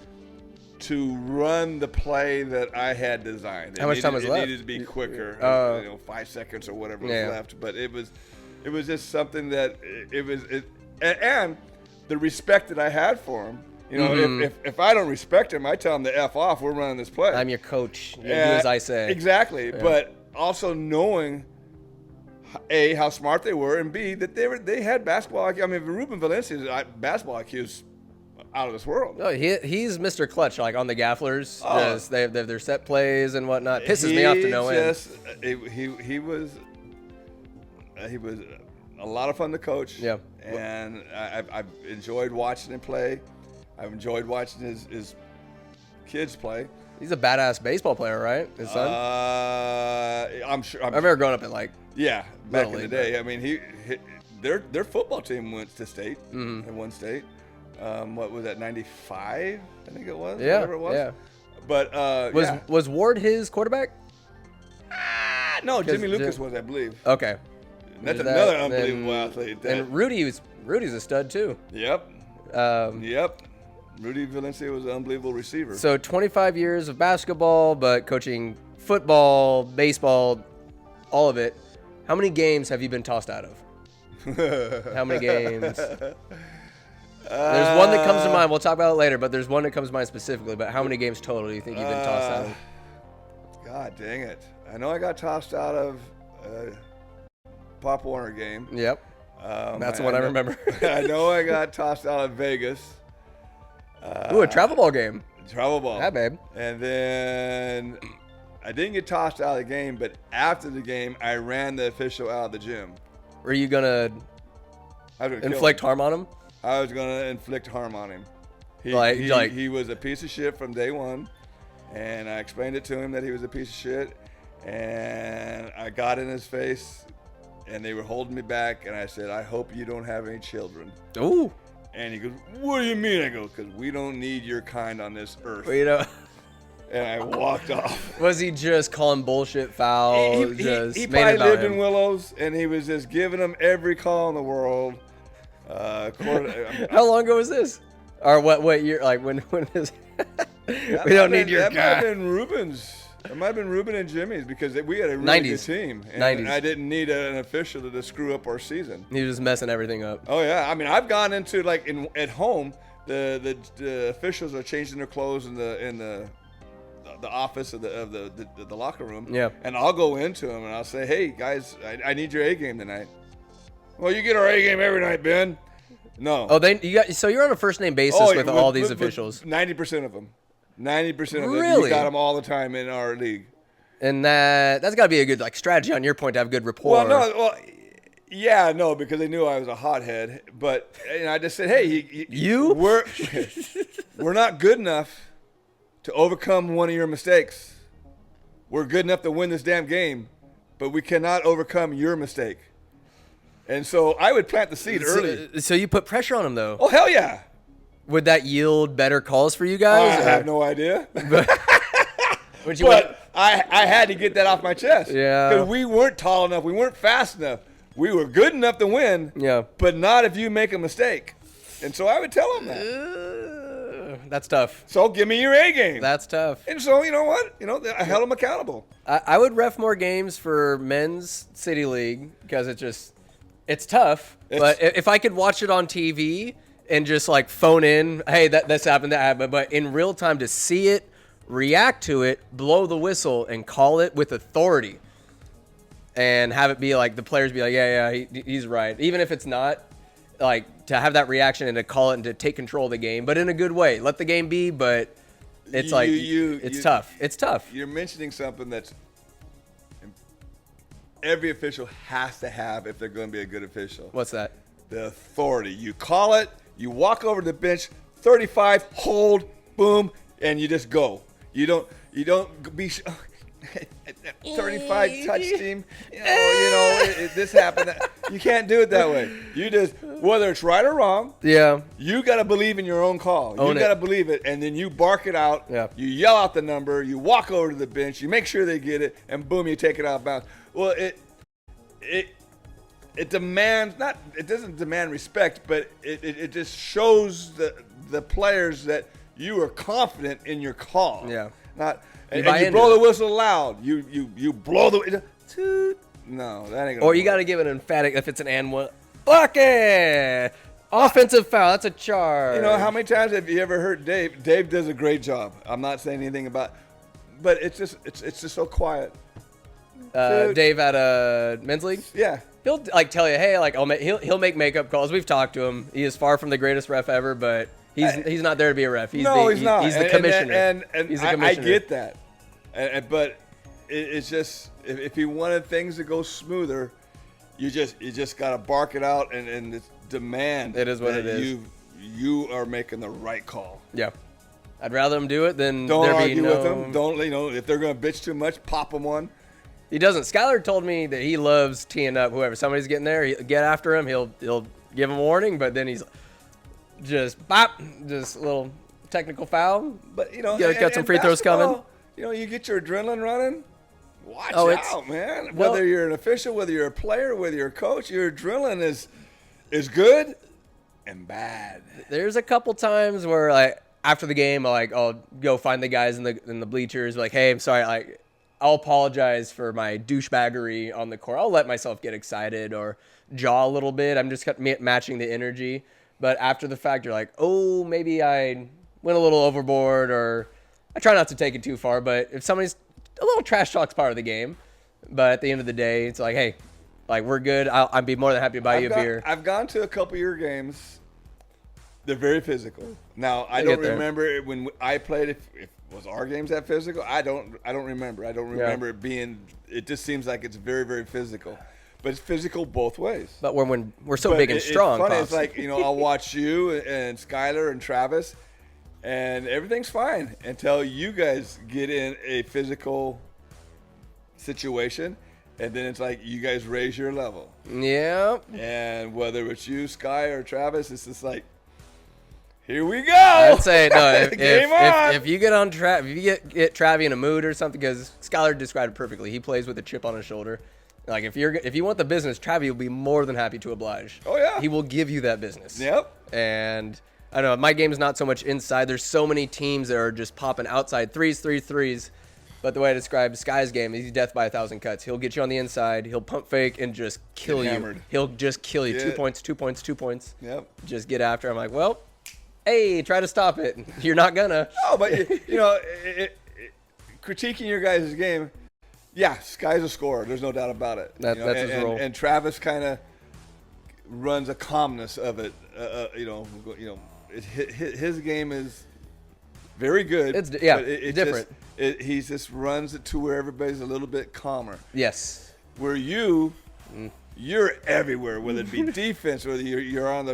Speaker 2: to run the play that I had designed.
Speaker 1: How much time was left?
Speaker 2: It needed to be quicker, 5 seconds or whatever was left. But it was just something that and the respect that I had for him. You know, if I don't respect him, I tell him to F off. We're running this play.
Speaker 1: I'm your coach. You do as I say.
Speaker 2: Exactly. Yeah. But also knowing A, how smart they were, and B, that they had basketball IQ. I mean, Ruben Valencia's basketball IQ is out of this world.
Speaker 1: Oh, he's Mr. Clutch, like on the gafflers. They have their set plays and whatnot. Pisses me off to no end.
Speaker 2: He was a lot of fun to coach.
Speaker 1: Yeah.
Speaker 2: And I've enjoyed watching him play. I've enjoyed watching his kids play.
Speaker 1: He's a badass baseball player, right? His son?
Speaker 2: I'm sure.
Speaker 1: I remember growing up in like
Speaker 2: back in the day. I mean, their football team went to state and won state. What was that? 95, I think it was.
Speaker 1: Yeah,
Speaker 2: whatever it was.
Speaker 1: yeah.
Speaker 2: But
Speaker 1: was Ward his quarterback?
Speaker 2: No, Jimmy Lucas was, I believe.
Speaker 1: Okay.
Speaker 2: That's another unbelievable athlete.
Speaker 1: And Rudy's a stud too.
Speaker 2: Yep. Rudy Valencia was an unbelievable receiver.
Speaker 1: So 25 years of basketball, but coaching football, baseball, all of it. How many games have you been tossed out of? How many games? There's one that comes to mind. We'll talk about it later, but there's one that comes to mind specifically. But how many games total do you think you've been tossed out of?
Speaker 2: God dang it. I know I got tossed out of a Pop Warner game.
Speaker 1: Yep. That's the one I remember.
Speaker 2: I know I got tossed out of Vegas.
Speaker 1: Ooh, a travel ball game.
Speaker 2: Travel ball.
Speaker 1: Yeah, babe.
Speaker 2: And then I didn't get tossed out of the game, but after the game, I ran the official out of the gym.
Speaker 1: Were you going to inflict harm on him?
Speaker 2: I was going to inflict harm on him. He was a piece of shit from day one, and I explained it to him that he was a piece of shit, and I got in his face, and they were holding me back, and I said, I hope you don't have any children.
Speaker 1: Ooh.
Speaker 2: And he goes, what do you mean? I go, because we don't need your kind on this earth.
Speaker 1: Well, you know.
Speaker 2: And I walked off.
Speaker 1: Was he just calling bullshit foul?
Speaker 2: He probably lived in Willows, and he was just giving them every call in the world.
Speaker 1: How long ago was this? Or what year? Like when is? We don't need your guy.
Speaker 2: That might have been Ruben's. It might have been Ruben and Jimmy's because we had a really good team. And
Speaker 1: 90s.
Speaker 2: I didn't need an official to screw up our season.
Speaker 1: He was just messing everything up.
Speaker 2: Oh, yeah. I mean, I've gone into, like, at home, the officials are changing their clothes in the the office of the locker room.
Speaker 1: Yeah.
Speaker 2: And I'll go into them and I'll say, hey guys, I need your A game tonight. Well, you get our A game every night, Ben. No.
Speaker 1: Oh, so you're on a first name basis with all these officials.
Speaker 2: 90% of them. 90% of them.
Speaker 1: Really?
Speaker 2: You got them all the time in our league.
Speaker 1: And that's got to be a good strategy on your point to have good rapport.
Speaker 2: No, because they knew I was a hothead. But I just said, hey, we're not good enough to overcome one of your mistakes. We're good enough to win this damn game, but we cannot overcome your mistake. And so I would plant the seed early.
Speaker 1: So you put pressure on them, though.
Speaker 2: Oh, hell yeah.
Speaker 1: Would that yield better calls for you guys?
Speaker 2: I have no idea.
Speaker 1: But
Speaker 2: I had to get that off my chest.
Speaker 1: Yeah.
Speaker 2: Because we weren't tall enough. We weren't fast enough. We were good enough to win.
Speaker 1: Yeah.
Speaker 2: But not if you make a mistake. And so I would tell them that.
Speaker 1: That's tough.
Speaker 2: So give me your A game.
Speaker 1: That's tough.
Speaker 2: And so, you know what? I held them accountable.
Speaker 1: I would ref more games for men's city league because it's tough. But if I could watch it on TV and just phone in, hey, this happened, that happened. But in real time to see it, react to it, blow the whistle, and call it with authority. And have it be the players be he's right. Even if it's not, to have that reaction and to call it and to take control of the game, but in a good way. Let the game be, but it's it's tough. It's tough.
Speaker 2: You're mentioning something that's every official has to have if they're going to be a good official.
Speaker 1: What's that?
Speaker 2: The authority. You call it, you walk over to the bench, 35, hold, boom, and you just go. You don't be 35 touch team. This happened. You can't do it that way. You just, whether it's right or wrong.
Speaker 1: Yeah.
Speaker 2: You got to believe in your own call. You got to believe it, and then you bark it out.
Speaker 1: Yeah.
Speaker 2: You yell out the number. You walk over to the bench. You make sure they get it, and boom, you take it out of bounds. Well, it demands not. It doesn't demand respect, but it just shows the players that you are confident in your call.
Speaker 1: Yeah.
Speaker 2: And you blow the whistle loud. You blow the toot. No, that ain't gonna
Speaker 1: Or you
Speaker 2: work.
Speaker 1: got to give an emphatic if it's an and one. Bucket! Offensive foul. That's a charge.
Speaker 2: How many times have you ever heard Dave? Dave does a great job. I'm not saying anything about, but it's just so quiet.
Speaker 1: Dave at a men's league?
Speaker 2: Yeah.
Speaker 1: He'll tell you, hey, he'll make makeup calls. We've talked to him. He is far from the greatest ref ever, but he's not there to be a ref. He's not. He's the commissioner.
Speaker 2: And
Speaker 1: he's the commissioner.
Speaker 2: I get that, but it's just if he wanted things to go smoother, you just gotta bark it out and it's demand.
Speaker 1: It is what it is.
Speaker 2: You are making the right call.
Speaker 1: Yeah. I'd rather him do it than
Speaker 2: don't
Speaker 1: there
Speaker 2: argue
Speaker 1: be
Speaker 2: with them. Don't if they're gonna bitch too much, pop them one.
Speaker 1: He doesn't. Skylar told me that he loves teeing up whoever. Somebody's getting there, he'll get after him. He'll give him a warning, but then he's just bop, just a little technical foul.
Speaker 2: But
Speaker 1: got some free throws coming.
Speaker 2: You get your adrenaline running. Watch out, man. Whether you're an official, whether you're a player, whether you're a coach, your adrenaline is good and bad.
Speaker 1: There's a couple times where after the game, I'll go find the guys in the bleachers. Hey, I'm sorry. I'll apologize for my douchebaggery on the court. I'll let myself get excited or jaw a little bit. I'm just matching the energy. But after the fact, you're oh, maybe I went a little overboard, or I try not to take it too far. But if somebody's a little trash talk's part of the game. But at the end of the day, it's hey, we're good. I'd be more than happy to buy you a beer.
Speaker 2: I've gone to a couple of your games. They're very physical. Now, I don't remember when I played if was our games that physical? I don't remember. I don't remember it being. It just seems like it's very, very physical, but it's physical both ways.
Speaker 1: But when we're so big and strong,
Speaker 2: it's funny. It's I'll watch you and Skylar and Travis, and everything's fine until you guys get in a physical situation, and then it's you guys raise your level. Yeah. And whether it's you, Sky, or Travis, it's just here we go.
Speaker 1: I'd say no. If you get on Trav, if you get Travie in a mood or something, because Skylar described it perfectly. He plays with a chip on his shoulder. If you want the business, Travie will be more than happy to oblige.
Speaker 2: Oh yeah.
Speaker 1: He will give you that business.
Speaker 2: Yep.
Speaker 1: And I don't know. My game is not so much inside. There's so many teams that are just popping outside threes. But the way I describe Sky's game is he's death by 1,000 cuts. He'll get you on the inside. He'll pump fake and just kill you. He'll just kill you. 2 points, 2 points, 2 points.
Speaker 2: Yep.
Speaker 1: Just get after him. Well. Hey, try to stop it. You're not gonna.
Speaker 2: No, but critiquing your guys' game, yeah, Sky's a scorer. There's no doubt about it.
Speaker 1: That's his role.
Speaker 2: And Travis kind of runs a calmness of it. His game is very good.
Speaker 1: It's different.
Speaker 2: He just runs it to where everybody's a little bit calmer.
Speaker 1: Yes.
Speaker 2: Where you're everywhere, whether it be defense, whether you're on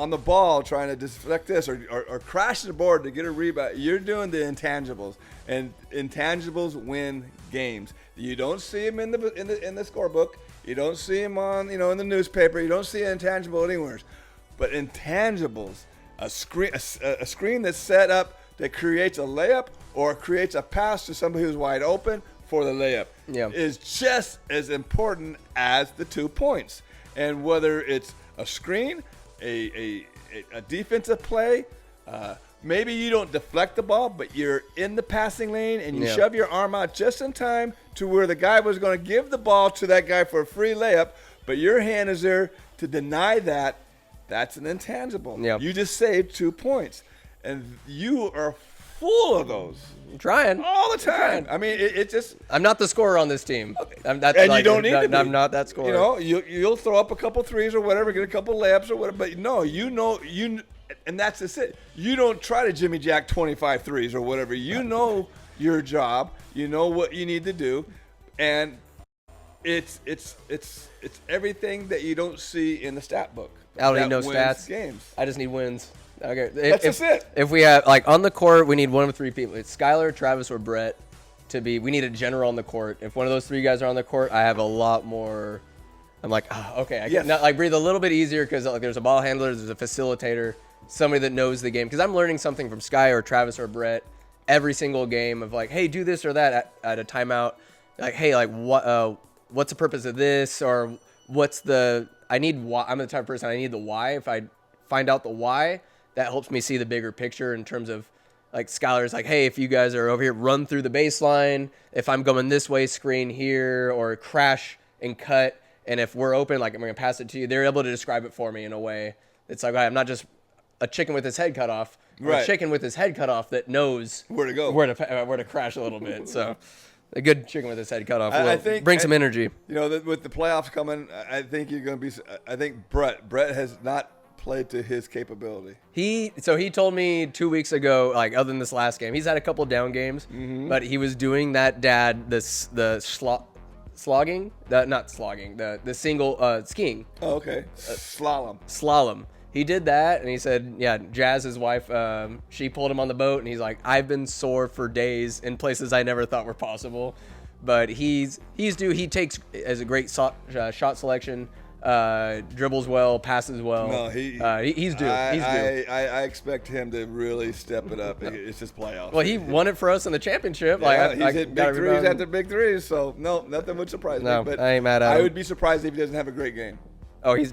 Speaker 2: the ball trying to deflect this or crashing the board to get a rebound. You're doing the intangibles, and intangibles win games. You don't see them in the scorebook. You don't see them on in the newspaper. You don't see an intangible anywhere. But intangibles, a screen that's set up that creates a layup or creates a pass to somebody who's wide open for the layup is just as important as the 2 points. And whether it's a screen, a defensive play, maybe you don't deflect the ball, but you're in the passing lane and you shove your arm out just in time to where the guy was going to give the ball to that guy for a free layup, but your hand is there to deny that. That's an intangible.
Speaker 1: Yep.
Speaker 2: You just saved 2 points. And you are full of those.
Speaker 1: I'm trying.
Speaker 2: All the time. I mean, it just...
Speaker 1: I'm not the scorer on this team.
Speaker 2: You don't need to be.
Speaker 1: I'm not that scorer.
Speaker 2: You'll throw up a couple threes or whatever, get a couple layups or whatever, but no, and that's just it. You don't try to Jimmy Jack 25 threes or whatever. You know your job. You know what you need to do, and it's everything that you don't see in the stat book.
Speaker 1: I don't need no stats.
Speaker 2: Games.
Speaker 1: I just need wins. Okay.
Speaker 2: That's just it.
Speaker 1: If we have on the court, we need one of 3 people. It's Skylar, Travis, or Brett to be. We need a general on the court. If one of those 3 guys are on the court, I have a lot more. I'm like, okay, I can breathe a little bit easier because there's a ball handler, there's a facilitator, somebody that knows the game. Because I'm learning something from Sky or Travis or Brett every single game of hey, do this or that at a timeout. Hey, what's the purpose of this, or what's the? I need why. I'm the type of person I need the why. If I find out the why, that helps me see the bigger picture in terms of Skylar's hey, if you guys are over here, run through the baseline. If I'm going this way, screen here, or crash and cut. And if we're open, I'm going to pass it to you. They're able to describe it for me in a way. It's I'm not just a chicken with his head cut off. Right. A chicken with his head cut off that knows
Speaker 2: where to go,
Speaker 1: where to crash a little bit. So a good chicken with his head cut off will bring some energy.
Speaker 2: With the playoffs coming, I think you're going to be. I think Brett has not played to his capability. He
Speaker 1: told me 2 weeks ago, other than this last game, he's had a couple down games, but he was doing that slogging, the single skiing.
Speaker 2: Oh, okay.
Speaker 1: Slalom. He did that, and he said, Jazz, his wife, she pulled him on the boat, and he's like, I've been sore for days in places I never thought were possible. But he's due. He takes as a great shot selection, dribbles well, passes well.
Speaker 2: No,
Speaker 1: he's due.
Speaker 2: I expect him to really step it up. It's just playoffs.
Speaker 1: Well, he won it for us in the chachampionship.
Speaker 2: He's hit big threes after big threes, so no, nothing would surprise me. But
Speaker 1: I ain't mad at him.
Speaker 2: I would be surprised if he doesn't have a great game.
Speaker 1: Oh, he's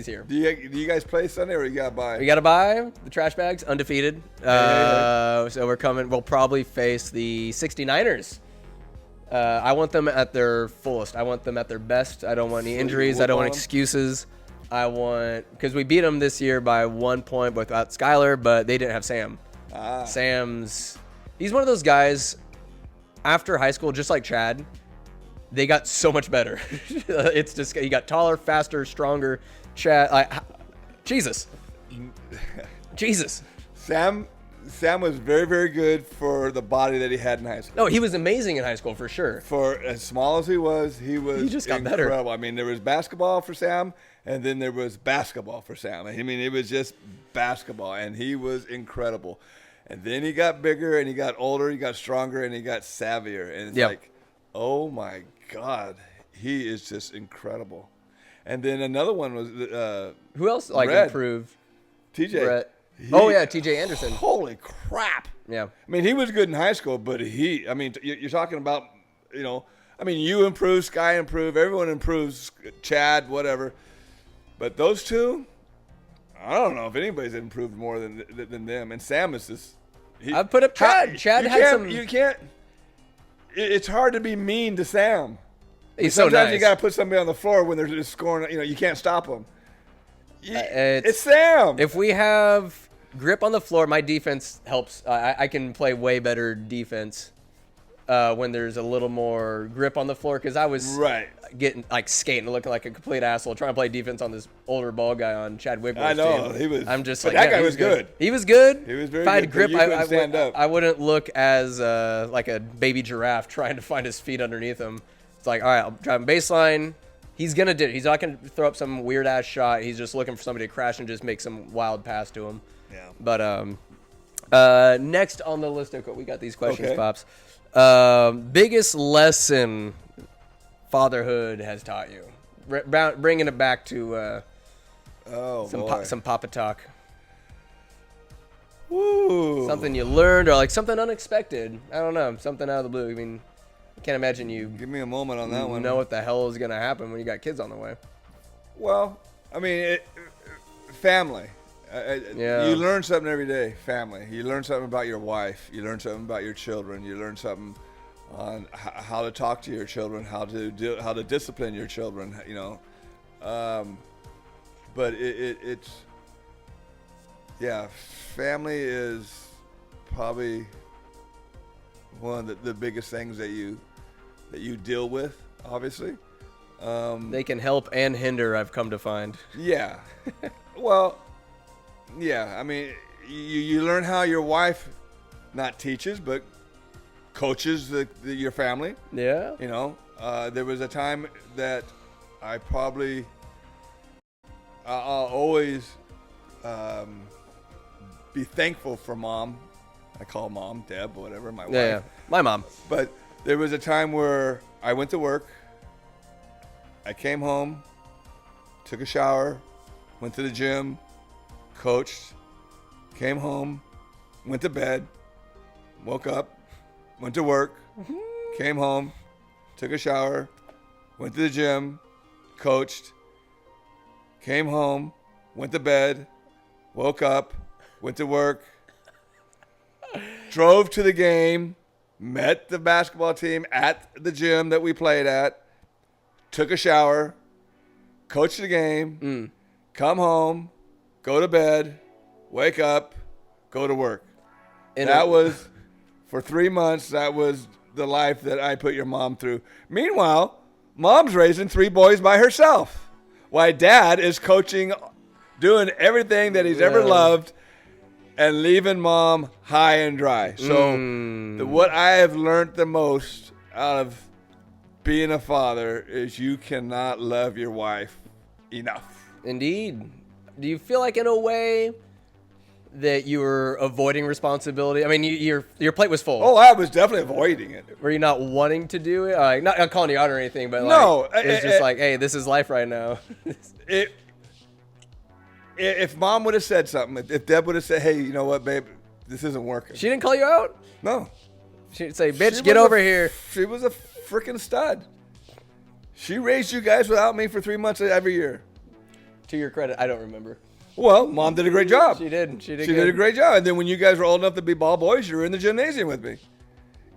Speaker 1: here.
Speaker 2: Do you guys play Sunday, or you got to buy?
Speaker 1: We got to buy the trash bags, undefeated. So we're coming. We'll probably face the 69ers. I want them at their fullest. I want them at their best. I don't want any injuries. I don't want excuses. Because we beat them this year by 1 point without Skylar, but they didn't have Sam. He's one of those guys after high school, just like Chad. They got so much better. It's just he got taller, faster, stronger. Chad, Jesus.
Speaker 2: Sam was very, very good for the body that he had in high school.
Speaker 1: No, he was amazing in high school for sure.
Speaker 2: For as small as he just got
Speaker 1: better.
Speaker 2: I mean, there was basketball for Sam, and then there was basketball for Sam. I mean, it was just basketball, and he was incredible. And then he got bigger, and he got older, he got stronger, and he got savvier. And it's oh my God, he is just incredible. And then another one was
Speaker 1: who else improved?
Speaker 2: TJ.
Speaker 1: Brett. TJ Anderson.
Speaker 2: Holy crap.
Speaker 1: Yeah.
Speaker 2: I mean, he was good in high school, but you're talking about, you improve, Sky improve, everyone improves, Chad, whatever. But those two, I don't know if anybody's improved more than them. And Sam is just.
Speaker 1: I'd put up Chad. Chad had some.
Speaker 2: You can't. It's hard to be mean to Sam.
Speaker 1: He's
Speaker 2: Sometimes
Speaker 1: so nice.
Speaker 2: You got to put somebody on the floor when they're just scoring. You can't stop them. It's Sam.
Speaker 1: If we have grip on the floor, my defense helps. I can play way better defense when there's a little more grip on the floor, because I was getting like skating, looking like a complete asshole, trying to play defense on this older ball guy on Chad Wigmore's
Speaker 2: I know
Speaker 1: team.
Speaker 2: he was.
Speaker 1: I'm just
Speaker 2: but
Speaker 1: like
Speaker 2: that guy was good.
Speaker 1: He was good.
Speaker 2: He was very
Speaker 1: if I had
Speaker 2: good.
Speaker 1: grip,
Speaker 2: You couldn't stand up.
Speaker 1: I wouldn't look as like a baby giraffe trying to find his feet underneath him. It's like, all right, I'll drive him baseline. He's gonna do it. He's not gonna throw up some weird ass shot. He's just looking for somebody to crash and just make some wild pass to him.
Speaker 2: Yeah.
Speaker 1: But next on the list, okay, we got these questions,
Speaker 2: Okay.
Speaker 1: Pops. Biggest lesson fatherhood has taught you? Bringing it back to some Papa talk.
Speaker 2: Woo.
Speaker 1: Something you learned or like something unexpected. I don't know. Something out of the blue. I mean, I can't imagine you
Speaker 2: Give me a moment on that one.
Speaker 1: know what the hell is going to happen when you got kids on the way.
Speaker 2: Well, I mean, family.
Speaker 1: Yeah.
Speaker 2: You learn something every day. Family. You learn something about your wife. You learn something about your children. You learn something on how to talk to your children, how to discipline your children. You know, but it's family is probably one of the biggest things that you deal with. Obviously,
Speaker 1: They can help and hinder, I've come to find.
Speaker 2: yeah. Well. Yeah, I mean, you learn how your wife not teaches, but coaches your family.
Speaker 1: Yeah.
Speaker 2: You know, there was a time that I'll always be thankful for Mom. I call Mom, Deb, whatever, my wife.
Speaker 1: Yeah, my mom.
Speaker 2: But there was a time where I went to work, I came home, took a shower, went to the gym, coached, came home, went to bed, woke up, went to work, came home, took a shower, went to the gym, coached, came home, went to bed, woke up, went to work, drove to the game, met the basketball team at the gym that we played at, took a shower, coached the game, come home, go to bed, wake up, go to work. And that was, for 3 months, that was the life that I put your mom through. Meanwhile, Mom's raising 3 boys by herself, while Dad is coaching, doing everything that he's ever loved, and leaving Mom high and dry. So what I have learned the most out of being a father is you cannot love your wife enough.
Speaker 1: Indeed. Do you feel like in a way that you were avoiding responsibility? I mean, your plate was full.
Speaker 2: Oh, I was definitely avoiding it.
Speaker 1: Were you not wanting to do it? Like, not calling you out or anything, but
Speaker 2: No,
Speaker 1: it's just like, hey, this is life right now.
Speaker 2: If Mom would have said something, if Deb would have said, hey, you know what, babe, this isn't working.
Speaker 1: She didn't call you out?
Speaker 2: No.
Speaker 1: She'd say, bitch, get over here.
Speaker 2: She was a freaking stud. She raised you guys without me for 3 months every year.
Speaker 1: To your credit, I don't remember.
Speaker 2: Well, Mom did a great job.
Speaker 1: She did. She
Speaker 2: She did a great job. And then when you guys were old enough to be ball boys, you were in the gymnasium with me.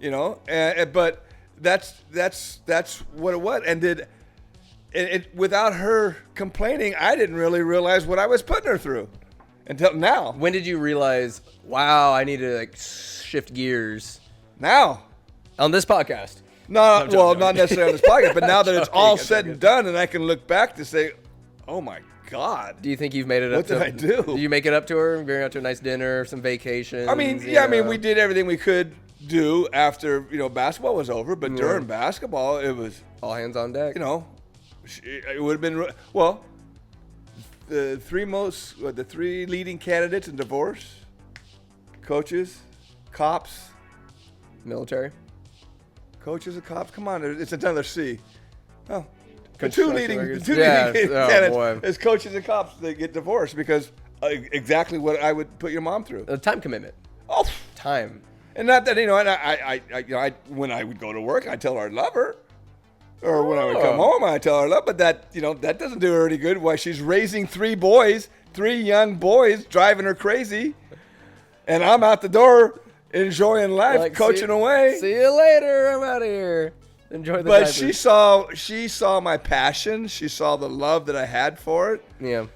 Speaker 2: You know, but that's what it was. And without her complaining, I didn't really realize what I was putting her through until now.
Speaker 1: When did you realize, wow, I need to like shift gears?
Speaker 2: Now.
Speaker 1: On this podcast.
Speaker 2: No, well, not necessarily on this podcast, but now that it's all
Speaker 1: joking, I'm
Speaker 2: said
Speaker 1: joking.
Speaker 2: and done, and I can look back to say, oh my God.
Speaker 1: Do you think you've made it up
Speaker 2: What
Speaker 1: to
Speaker 2: did I do?
Speaker 1: Did you make it up to her? Bring her out to a nice dinner, some vacations?
Speaker 2: I mean, we did everything we could do after, basketball was over, but during basketball, it was,
Speaker 1: all hands on deck.
Speaker 2: it would have been, well, the three leading candidates in divorce, coaches, cops.
Speaker 1: Military.
Speaker 2: Coaches and cops, come on, it's another C. Oh, the two
Speaker 1: Construction
Speaker 2: leading
Speaker 1: workers.
Speaker 2: candidates
Speaker 1: Boy.
Speaker 2: as coaches and cops, they get divorced because exactly what I would put your mom through.
Speaker 1: A time commitment.
Speaker 2: Oh,
Speaker 1: Time.
Speaker 2: and not that and I when I would go to work, I tell her I love her, or when I would come home, I tell her I love. But that that doesn't do her any good. Why she's raising 3 young boys, driving her crazy, and I'm out the door enjoying life,
Speaker 1: Like,
Speaker 2: coaching away.
Speaker 1: See you later. I'm out of here. Enjoy the
Speaker 2: But
Speaker 1: diapers.
Speaker 2: she saw my passion. She saw the love that I had for it.
Speaker 1: Yeah.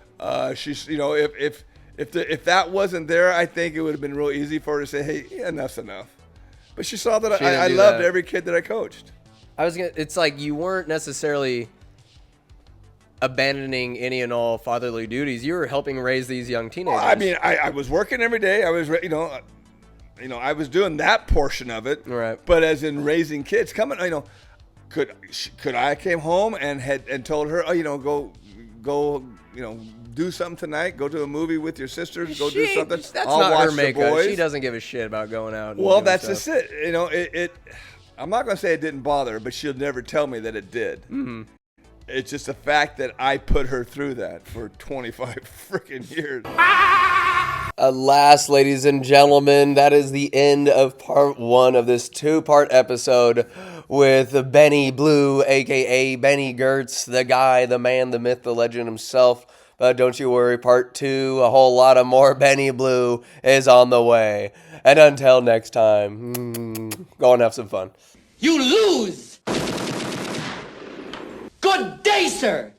Speaker 2: She's if that wasn't there, I think it would have been real easy for her to say, "Hey, enough's enough." But she saw that
Speaker 1: She
Speaker 2: I
Speaker 1: didn't do
Speaker 2: loved
Speaker 1: that.
Speaker 2: every kid that I coached.
Speaker 1: It's like you weren't necessarily abandoning any and all fatherly duties. You were helping raise these young teenagers.
Speaker 2: Well, I mean, I was working every day. I was, I was doing that portion of it.
Speaker 1: Right.
Speaker 2: But as in raising kids, could I came home and told her, go, do something tonight. Go to a movie with your sisters. Go do something.
Speaker 1: That's
Speaker 2: I'll
Speaker 1: not
Speaker 2: watch
Speaker 1: her
Speaker 2: the
Speaker 1: makeup.
Speaker 2: boys.
Speaker 1: She doesn't give a shit about going out. And
Speaker 2: Well,
Speaker 1: doing
Speaker 2: that's
Speaker 1: stuff.
Speaker 2: just it. I'm not going to say it didn't bother her, but she'll never tell me that it did. Mm-hmm. It's just the fact that I put her through that for 25 freaking years.
Speaker 1: Alas, ladies and gentlemen, that is the end of part 1 of this 2-part episode with Benny Blue, a.k.a. Benny Geerts, the guy, the man, the myth, the legend himself. But don't you worry, part 2, a whole lot of more Benny Blue is on the way. And until next time, go and have some fun.
Speaker 3: You lose! Good day, sir!